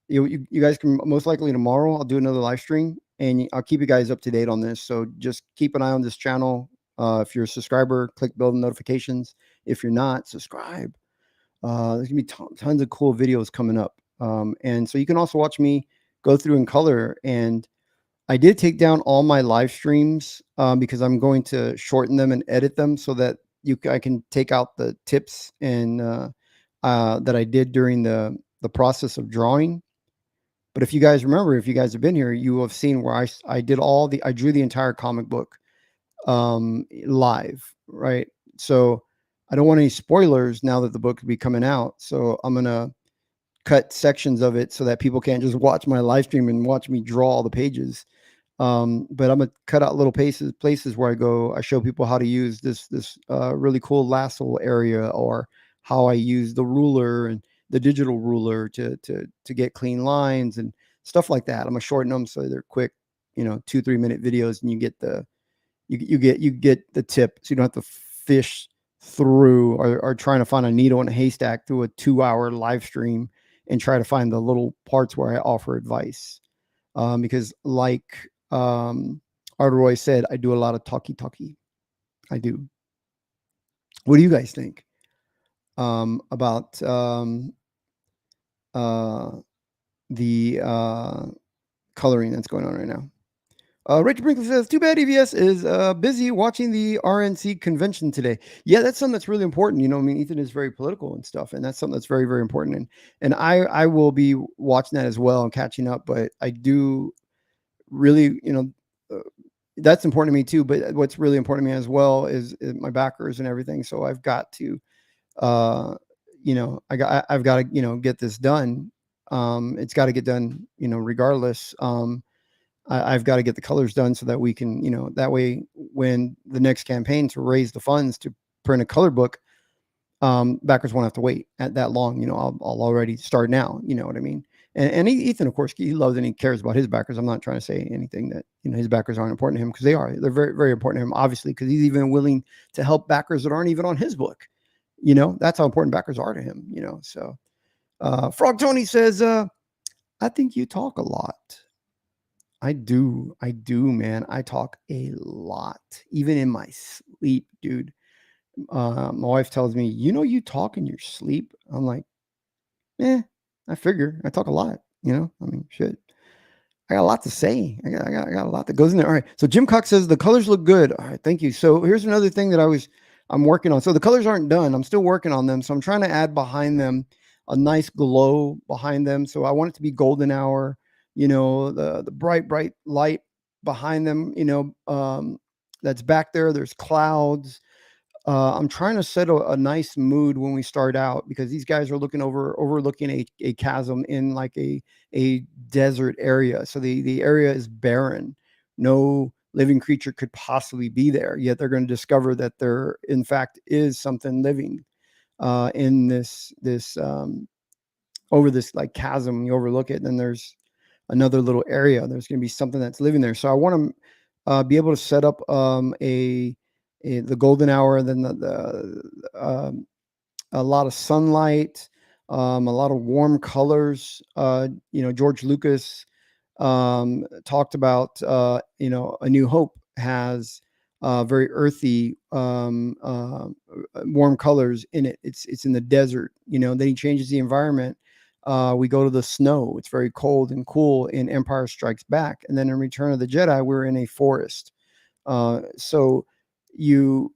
you guys can most likely tomorrow, I'll do another live stream and I'll keep you guys up to date on this. So just keep an eye on this channel. If you're a subscriber, click bell notifications. If you're not, subscribe. There's gonna be tons of cool videos coming up. And so you can also watch me go through and color. And I did take down all my live streams because I'm going to shorten them and edit them so that I can take out the tips and that I did during the process of drawing. But if you guys remember, if you guys have been here, you have seen where I drew the entire comic book live, right? So I don't want any spoilers now that the book will be coming out. So I'm going to cut sections of it so that people can't just watch my live stream and watch me draw all the pages. But I'm going to cut out little places where I show people how to use this really cool lasso area, or how I use the ruler and the digital ruler to get clean lines and stuff like that. I'm gonna shorten them so they're quick, 2-3 minute videos, and you get the tip, so you don't have to fish through or trying to find a needle in a haystack through a 2-hour live stream and try to find the little parts where I offer advice. Because like Arteroy said, I do a lot of talky. I do. What do you guys think about the coloring that's going on right now? Rachel Brinkley says, too bad EVS is busy watching the RNC convention today. Yeah, that's something that's really important. Ethan is very political and stuff, and that's something that's very, very important. And I will be watching that as well and catching up. But I do really, that's important to me too. But what's really important to me as well is my backers and everything. So I've got to, I've got to, get this done. It's got to get done, regardless. I've got to get the colors done so that we can, that way when the next campaign to raise the funds to print a color book, backers won't have to wait that long. I'll already start now. You know what I mean? And Ethan, of course, he loves and he cares about his backers. I'm not trying to say anything that, his backers aren't important to him, because they are. They're very, very important to him, obviously, because he's even willing to help backers that aren't even on his book. That's how important backers are to him, So Frog Tony says, I think you talk a lot. I do, man. I talk a lot, even in my sleep, dude. My wife tells me, you talk in your sleep. I'm like, I figure I talk a lot, shit. I got a lot to say. I got a lot that goes in there. All right. So Jim Cox says the colors look good. All right. Thank you. So here's another thing that I'm working on. So the colors aren't done. I'm still working on them. So I'm trying to add behind them a nice glow behind them. So I want it to be golden hour, the bright light behind them, that's back there. There's clouds. I'm trying to set a nice mood when we start out, because these guys are overlooking a chasm in like a desert area. So the area is barren. No living creature could possibly be there. Yet they're going to discover that there, in fact, is something living in this over this like chasm. You overlook it, and then there's another little area. There's going to be something that's living there. So I want to be able to set up the golden hour, then a lot of sunlight, a lot of warm colors. George Lucas talked about, A New Hope has very earthy, warm colors in it. It's in the desert, then he changes the environment. We go to the snow. It's very cold and cool in Empire Strikes Back. And then in Return of the Jedi, we're in a forest. So you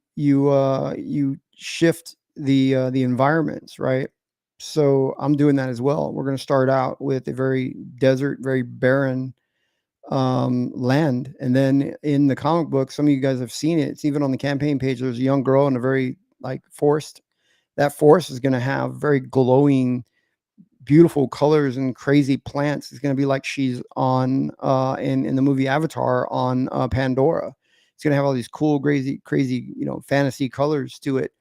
shift the environments, right? So I'm doing that as well. We're going to start out with a very desert, very barren land. And then in the comic book, some of you guys have seen it. It's even on the campaign page. There's a young girl in a very like forest. That forest is going to have very glowing, beautiful colors and crazy plants. It's going to be like she's on in the movie Avatar on Pandora. It's going to have all these cool, crazy, fantasy colors to it.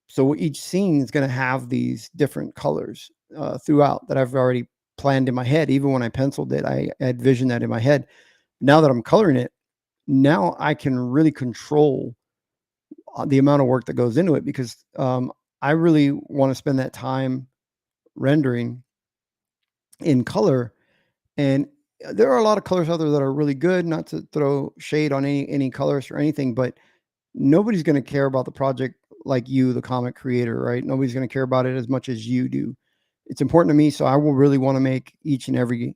So each scene is going to have these different colors throughout that I've already planned in my head. Even when I penciled it, I had visioned that in my head. Now that I'm coloring it, now I can really control the amount of work that goes into it, because I really want to spend that time rendering in color. And there are a lot of colors out there that are really good, not to throw shade on any colors or anything, but nobody's going to care about the project like you, the comic creator, right? Nobody's going to care about it as much as you do. It's important to me. So I will really want to make each and every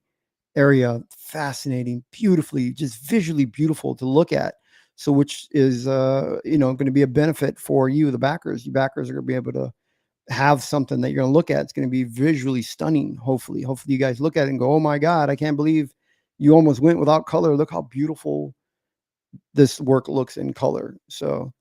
area fascinating, beautifully, just visually beautiful to look at. So which is, going to be a benefit for you, the backers. You backers are going to be able to have something that you're going to look at. It's going to be visually stunning. Hopefully you guys look at it and go, oh my God, I can't believe you almost went without color. Look how beautiful this work looks in color. So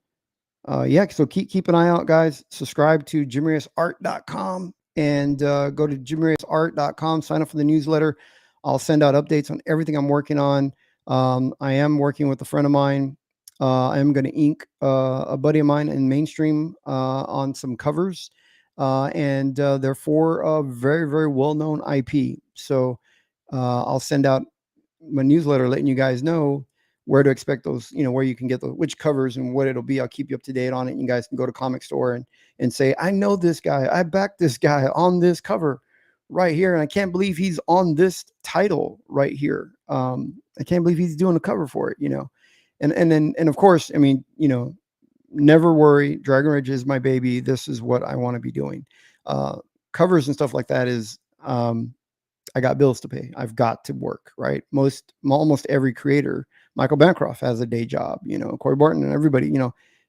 so keep an eye out, guys. Subscribe to jimmyreyesart.com and go to jimmyreyesart.com, sign up for the newsletter. I'll send out updates on everything I'm working on. I am working with a friend of mine. I am going to ink a buddy of mine in Mainstream on some covers. And they're for a very, very well-known IP. So I'll send out my newsletter letting you guys know where to expect those, where you can get which covers and what it'll be. I'll keep you up to date on it. You guys can go to Comic Store and say, I know this guy. I backed this guy on this cover right here. And I can't believe he's on this title right here. I can't believe he's doing a cover for it, And of course, never worry. Dragonrage is my baby. This is what I want to be doing. Covers and stuff like that is, I got bills to pay. I've got to work, right? Almost every creator, Michael Bancroft has a day job, Corey Barton and everybody,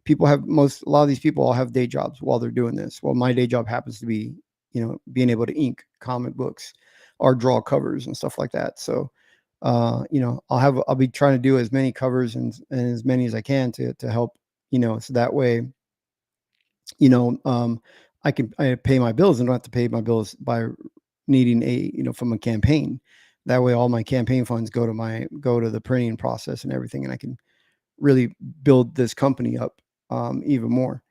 people have a lot of these people all have day jobs while they're doing this. Well, my day job happens to be, being able to ink comic books or draw covers and stuff like that. So, I'll be trying to do as many covers and as many as I can to help, so that way, I pay my bills and don't have to pay my bills by needing from a campaign. That way, all my campaign funds go to the printing process and everything, and I can really build this company up even more.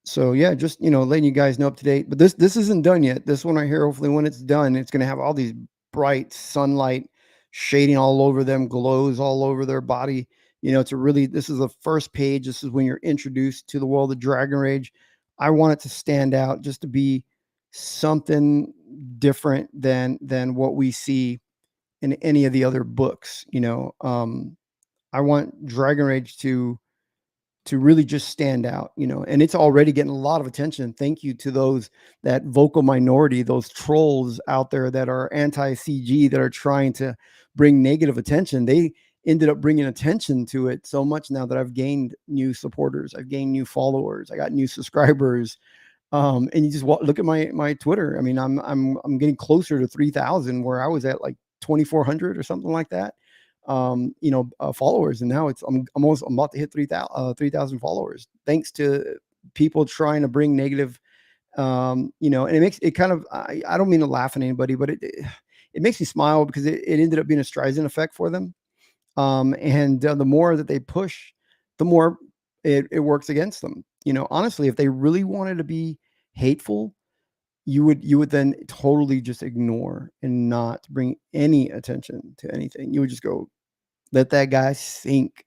So yeah, just letting you guys know up to date. But this isn't done yet. This one right here, hopefully when it's done, it's going to have all these bright sunlight shading all over them, glows all over their body. This is the first page. This is when you're introduced to the world of Dragonrage. I want it to stand out, just to be something different than what we see in any of the other books. I want Dragonrage to really just stand out, and it's already getting a lot of attention. Thank you to those, that vocal minority, those trolls out there that are anti-CG, that are trying to bring negative attention. They ended up bringing attention to it so much now that I've gained new supporters. I've gained new followers. I got new subscribers. And you just look at my Twitter. I mean, I'm getting closer to 3,000, where I was at like 2,400 or something like that. Followers, and now I'm about to hit 3,000 followers, thanks to people trying to bring negative, and it makes it kind of, I don't mean to laugh at anybody, but it makes me smile, because it ended up being a Streisand effect for them. And the more that they push, the more it works against them. Honestly, if they really wanted to be hateful, you would then totally just ignore and not bring any attention to anything. You would just go, let that guy sink.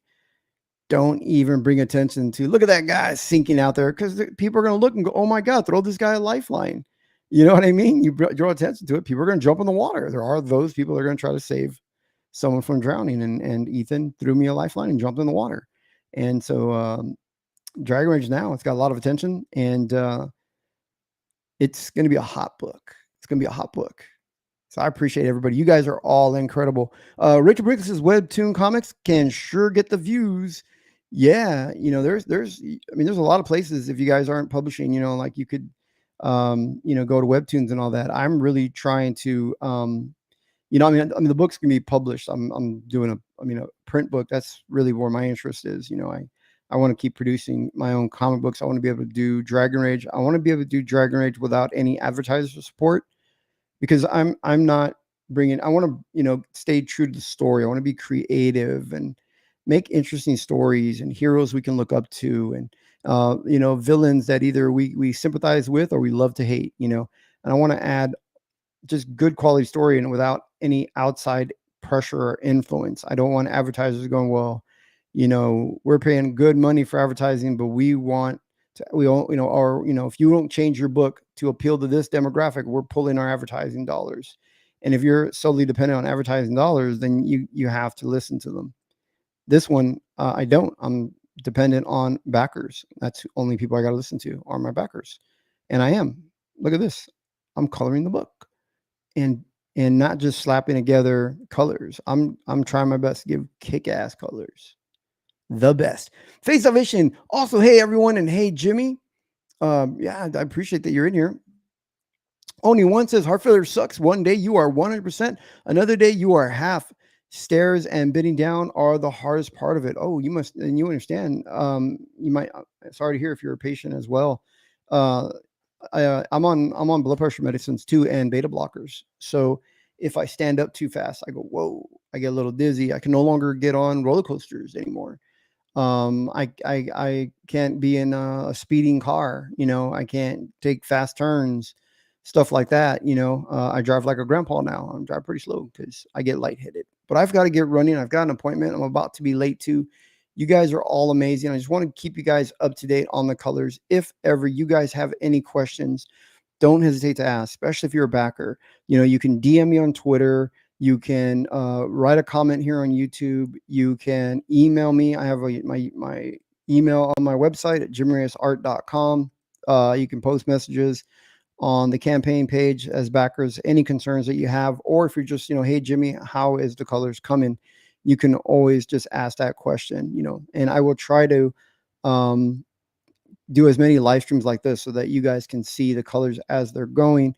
Don't even bring attention to, look at that guy sinking out there, because people are going to look and go, oh my God, throw this guy a lifeline. You know what I mean? You draw attention to it. People are going to jump in the water. There are those people that are going to try to save someone from drowning. And Ethan threw me a lifeline and jumped in the water. And so Dragonrage now, it's got a lot of attention, and it's going to be a hot book. It's going to be a hot book. So I appreciate everybody. You guys are all incredible. Richard Briggs' Webtoon Comics can sure get the views. Yeah, there's a lot of places, if you guys aren't publishing, like you could, go to Webtoons and all that. I'm really trying to, the book's gonna be published. I'm doing a print book. That's really where my interest is. I want to keep producing my own comic books. I want to be able to do Dragonrage. I want to be able to do Dragonrage without any advertiser support, because I'm not bringing, I want to, stay true to the story. I want to be creative and make interesting stories and heroes we can look up to, and, villains that either we sympathize with or we love to hate, and I want to add just good quality story, and without any outside pressure or influence. I don't want advertisers going, well, we're paying good money for advertising, but we want to, if you don't change your book to appeal to this demographic, we're pulling our advertising dollars. And if you're solely dependent on advertising dollars, then you have to listen to them. This one, I don't. I'm dependent on backers. That's the only people I got to listen to are my backers. And I am. Look at this. I'm coloring the book, and not just slapping together colors. I'm trying my best to give kick-ass colors. The best. Face Salvation. Also, hey everyone, and hey Jimmy. Yeah, I appreciate that you're in here. Only one says heart failure sucks. One day you are 100%. Another day you are half. Stairs and bidding down are the hardest part of it. Oh, you must, and you understand. You might. Sorry to hear if you're a patient as well. I'm on blood pressure medicines too, and beta blockers. So if I stand up too fast, I go, whoa, I get a little dizzy. I can no longer get on roller coasters anymore. I can't be in a speeding car. I can't take fast turns, stuff like that. I drive like a grandpa now. I drive pretty slow because I get lightheaded, but I've got to get running. I've got an appointment. I'm about to be late too. You guys are all amazing. I just want to keep you guys up to date on the colors. If ever you guys have any questions, don't hesitate to ask, especially if you're a backer. You can DM me on Twitter. You can write a comment here on YouTube. You can email me. I have my email on my website at jimmyreyesart.com. You can post messages on the campaign page as backers, any concerns that you have, or if you're just, hey, Jimmy, how is the colors coming? You can always just ask that question, and I will try to do as many live streams like this so that you guys can see the colors as they're going.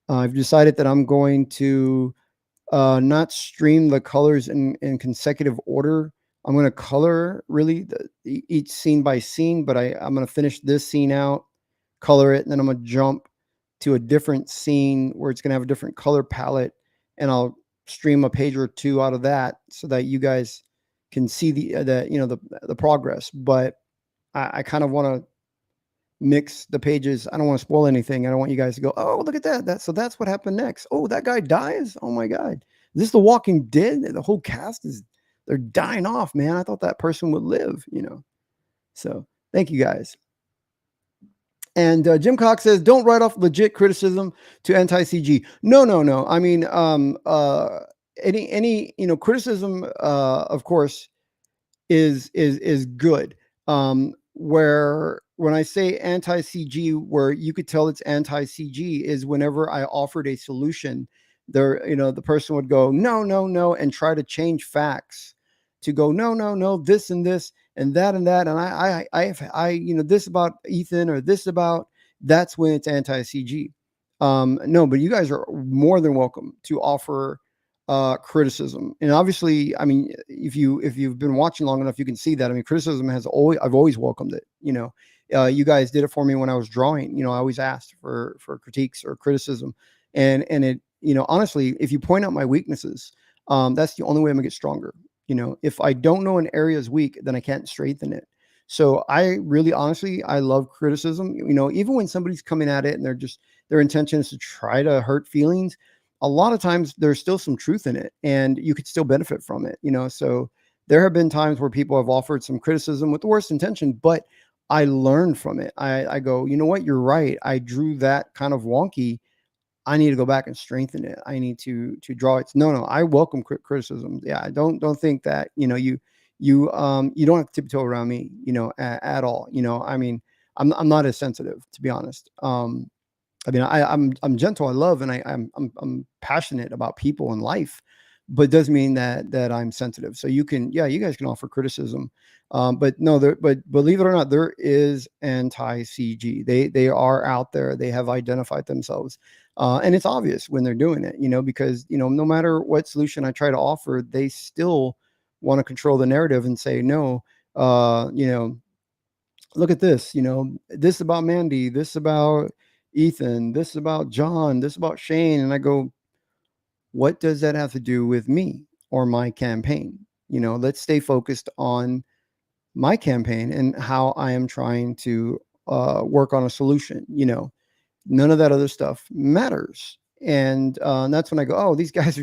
I've decided that I'm going to not stream the colors in consecutive order. I'm going to color really each scene by scene, but I'm going to finish this scene out, color it, and then I'm going to jump to a different scene where it's going to have a different color palette, and I'll stream a page or two out of that so that you guys can see the progress. But I kind of want to mix the pages. I don't want to spoil anything. I don't want you guys to go, oh, look at that. So that's what happened next. Oh, that guy dies. Oh my God. Is this The Walking Dead? The whole cast they're dying off, man. I thought that person would live, So thank you guys. And Jim Cox says, don't write off legit criticism to anti-CG. No. I mean, any criticism, of course, is good. Where when I say anti-CG, where you could tell it's anti-CG is whenever I offered a solution, the person would go, no, and try to change facts to go, no, this and this and that and that. And I this about Ethan or this about, that's when it's anti-CG. No, but you guys are more than welcome to offer criticism. And obviously, I mean, if you've been watching long enough, you can see that. I mean, criticism I've always welcomed it. You guys did it for me when I was drawing. I always asked for critiques or criticism, and it, honestly, if you point out my weaknesses, that's the only way I'm gonna get stronger. If I don't know an area is weak, then I can't strengthen it. So I really, honestly, I love criticism. Even when somebody's coming at it and their intention is to try to hurt feelings, a lot of times there's still some truth in it and you could still benefit from it. So there have been times where people have offered some criticism with the worst intention, but I learned from it. I go, you know what? You're right. I drew that kind of wonky. I need to go back and strengthen it. I need to draw it. No, I welcome criticism. Yeah, I don't think that you don't have to tiptoe around me, at all. I mean, I'm not as sensitive, to be honest. I mean, I'm gentle. I love, and I'm passionate about people and life, but it does mean that I'm sensitive. So you guys can offer criticism, but no, but believe it or not, there is anti-CG. They are out there. They have identified themselves, and it's obvious when they're doing it. Because no matter what solution I try to offer, they still want to control the narrative and say no. Look at this. This about Mandy. This about Ethan. This about John. This about Shane. And I go, what does that have to do with me or my campaign? Let's stay focused on my campaign and how I am trying to work on a solution. None of that other stuff matters. And that's when I go, oh, these guys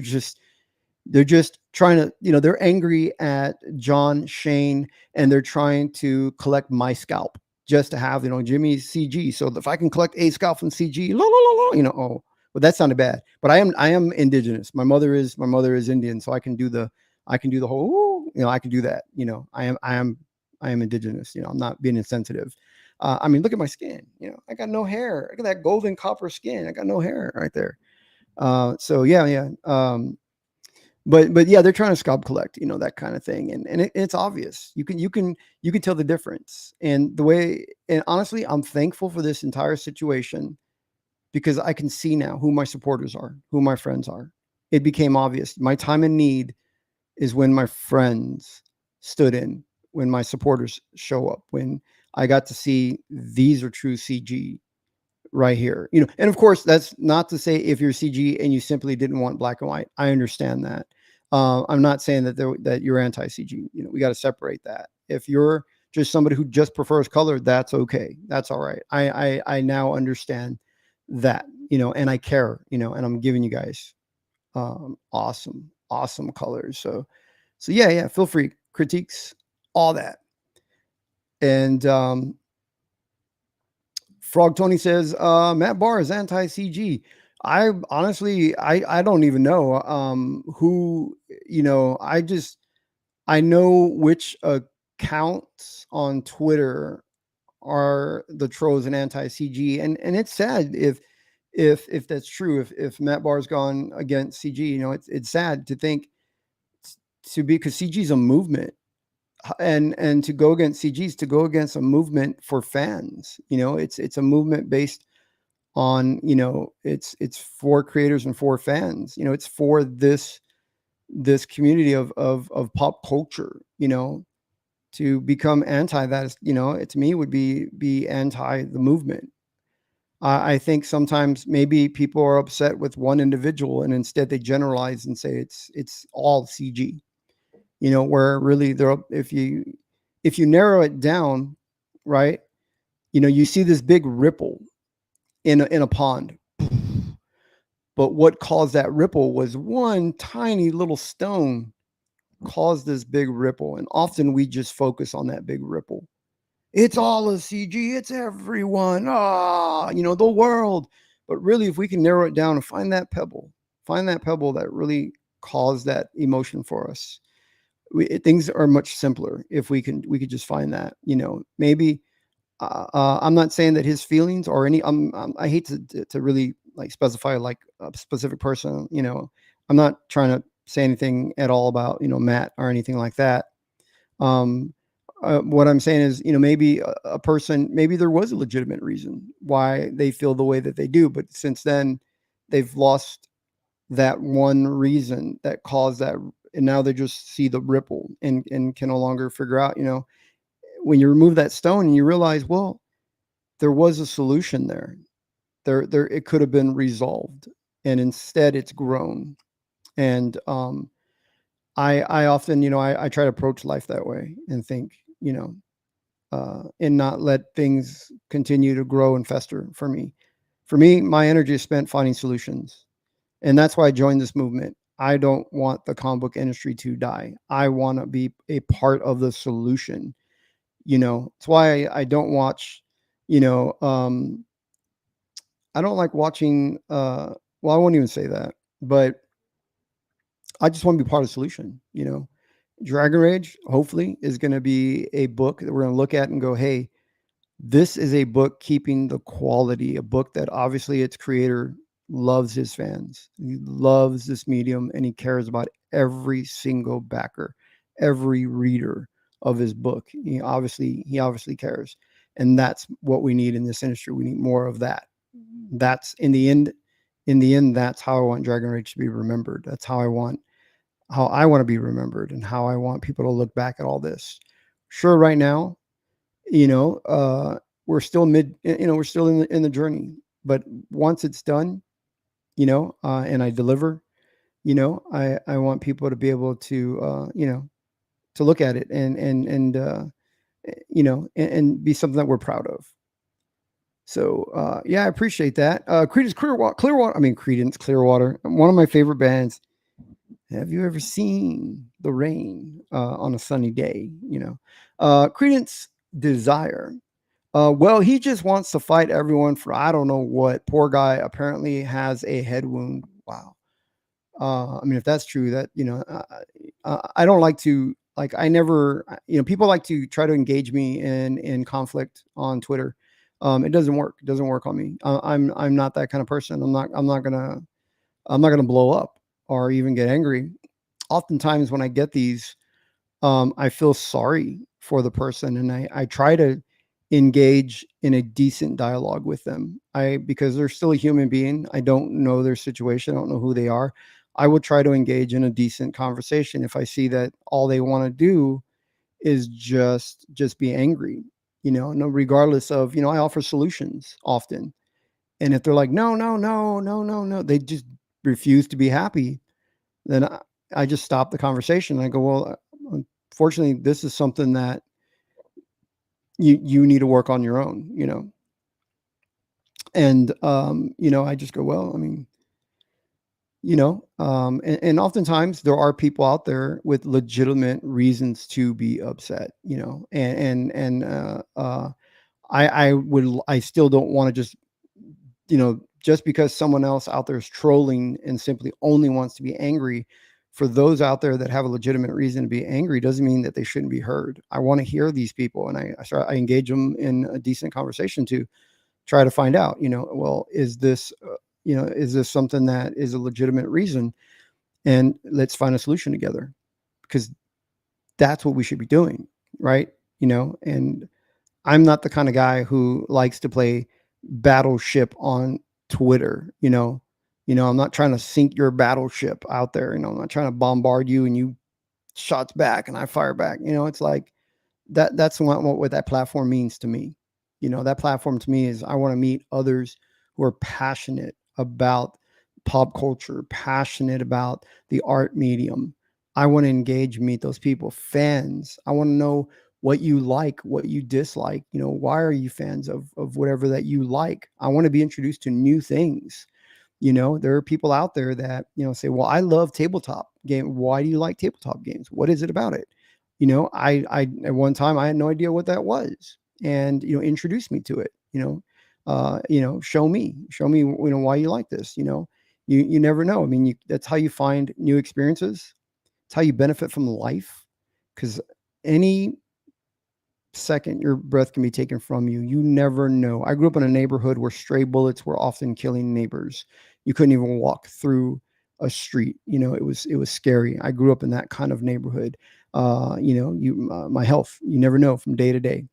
they're just trying to, they're angry at John, Shane, and they're trying to collect my scalp just to have, Jimmy's CG. So if I can collect a scalp from CG, oh, well, that sounded bad, but I am indigenous. My mother is Indian. So I can do the whole, I can do that. I am indigenous. I'm not being insensitive. I mean, look at my skin. I got no hair. Look at that golden copper skin. I got no hair right there. So yeah. But yeah, they're trying to scalp collect, that kind of thing, and it's obvious. You can tell the difference. And honestly, I'm thankful for this entire situation because I can see now who my supporters are, who my friends are. It became obvious. My time in need is when my friends stood in, when my supporters show up, when I got to see these are true CG right here. And of course, that's not to say if you're CG and you simply didn't want black and white. I understand that. I'm not saying that you're anti-CG. We got to separate that. If you're just somebody who just prefers color, that's okay. That's all right. I now understand that, and I care, and I'm giving you guys awesome colors. So yeah, feel free, critiques, all that. And Frog Tony says Matt Barr is anti-CG. I honestly I don't even know who, I know which accounts on Twitter are the trolls and anti-CG, and it's sad if that's true. If Matt Barr's gone against CG, it's sad to think because CG is a movement, and to go against CG is to go against a movement for fans. It's a movement based on it's for creators and for fans. It's for this community of pop culture. To become anti that is, it to me would be anti the movement. I think sometimes maybe people are upset with one individual and instead they generalize and say it's all CG, where really if you narrow it down, right, you see this big ripple in a pond, but what caused that ripple was one tiny little stone caused this big ripple. And often we just focus on that big ripple. It's all a CG. It's everyone. The world. But really, if we can narrow it down and find that pebble that really caused that emotion for us, things are much simpler if we could just find that. Maybe I'm not saying that his feelings or any. I hate to really like specify like a specific person. I'm not trying to say anything at all about Matt or anything like that. What I'm saying is maybe a person, maybe there was a legitimate reason why they feel the way that they do, but since then they've lost that one reason that caused that, and now they just see the ripple and can no longer figure out. When you remove that stone and you realize, well, there was a solution there it could have been resolved, and instead it's grown. And I often, I try to approach life that way and think, and not let things continue to grow and fester for me. For me, my energy is spent finding solutions. And that's why I joined this movement. I don't want the comic book industry to die. I want to be a part of the solution. It's why I don't watch, you know, I don't like watching, well, I won't even say that, but I just want to be part of the solution. Dragonrage, hopefully, is going to be a book that we're going to look at and go, hey, this is a book keeping the quality, a book that obviously its creator loves his fans. He loves this medium and he cares about every single backer, every reader of his book. He obviously cares. And that's what we need in this industry. We need more of that. That's in the end, that's how I want Dragon Rage to be remembered. That's how I want to be remembered and how I want people to look back at all this. Sure, right now, we're still we're still in the journey, but once it's done, and I deliver, I want people to be able to, to look at it and be something that we're proud of. So, yeah, I appreciate that. Creedence Clearwater, one of my favorite bands. Have you ever seen the rain on a sunny day? Credence Desire. Well, he just wants to fight everyone for I don't know what. Poor guy apparently has a head wound. Wow. I mean, if that's true, that I don't like to I never people like to try to engage me in conflict on Twitter. It doesn't work. It doesn't work on me. I'm not that kind of person. I'm not gonna blow up or even get angry. Oftentimes when I get these, I feel sorry for the person and I try to engage in a decent dialogue with them. Because they're still a human being. I don't know their situation. I don't know who they are. I will try to engage in a decent conversation if I see that all they want to do is just be angry, no, regardless of, I offer solutions often. And if they're like, no, no, no, no, no, no, they just refuse to be happy, then I just stop the conversation. I go, well, unfortunately, this is something that you need to work on your own, and, I just go, well, I mean, and oftentimes there are people out there with legitimate reasons to be upset, I still don't want to just because someone else out there is trolling and simply only wants to be angry. For those out there that have a legitimate reason to be angry doesn't mean that they shouldn't be heard. I want to hear these people and I engage them in a decent conversation to try to find out, well, is this something that is a legitimate reason? And let's find a solution together, because that's what we should be doing. Right. And I'm not the kind of guy who likes to play battleship on Twitter. I'm not trying to sink your battleship out there. I'm not trying to bombard you and you shots back and I fire back. It's like that's what that platform means to me. That platform to me is I want to meet others who are passionate about pop culture, passionate about the art medium. I want to engage, meet those people, fans. I want to know what you like, what you dislike. Why are you fans of whatever that you like? I want to be introduced to new things. There are people out there that, say, well, I love tabletop game. Why do you like tabletop games? What is it about it? I at one time I had no idea what that was, and introduce me to it. Show me why you like this. You never know. I mean, that's how you find new experiences. It's how you benefit from life, because any second your breath can be taken from you. You never know. I grew up in a neighborhood where stray bullets were often killing neighbors. You couldn't even walk through a street. It was scary. I grew up in that kind of neighborhood. My health, you never know from day to day.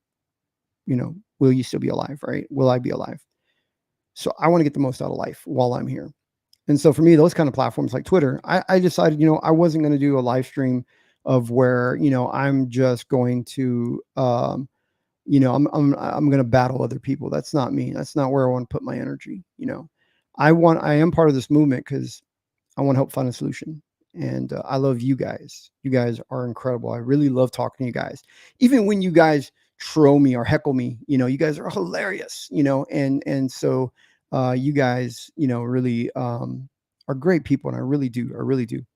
Will you still be alive? Right? Will I be alive? So I want to get the most out of life while I'm here. And so for me, those kind of platforms like Twitter, I decided, I wasn't going to do a live stream of where, I'm just going to, I'm going to battle other people. That's not me. That's not where I want to put my energy. I am part of this movement because I want to help find a solution. And I love you guys. You guys are incredible. I really love talking to you guys. Even when you guys troll me or heckle me, you guys are hilarious, and so you guys, really are great people. And I really do.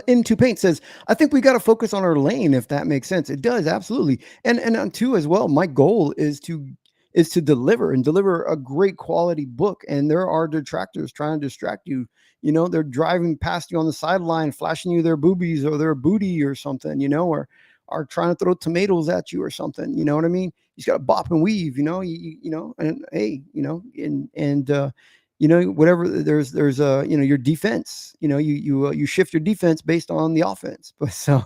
Into Paint says, I think we got to focus on our lane, if that makes sense. It does, absolutely. And two as well. My goal is to deliver a great quality book. And there are detractors trying to distract you. They're driving past you on the sideline, flashing you their boobies or their booty or something, or are trying to throw tomatoes at you or something. You know what I mean? You just got to bop and weave, and hey, whatever, there's your defense, you shift your defense based on the offense. But so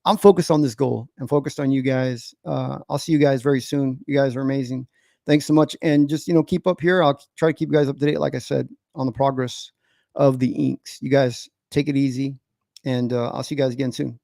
I'm focused on this goal and focused on you guys. I'll see you guys very soon. You guys are amazing. Thanks so much. And just, keep up here. I'll try to keep you guys up to date, like I said, on the progress of the inks. You guys take it easy, and I'll see you guys again soon.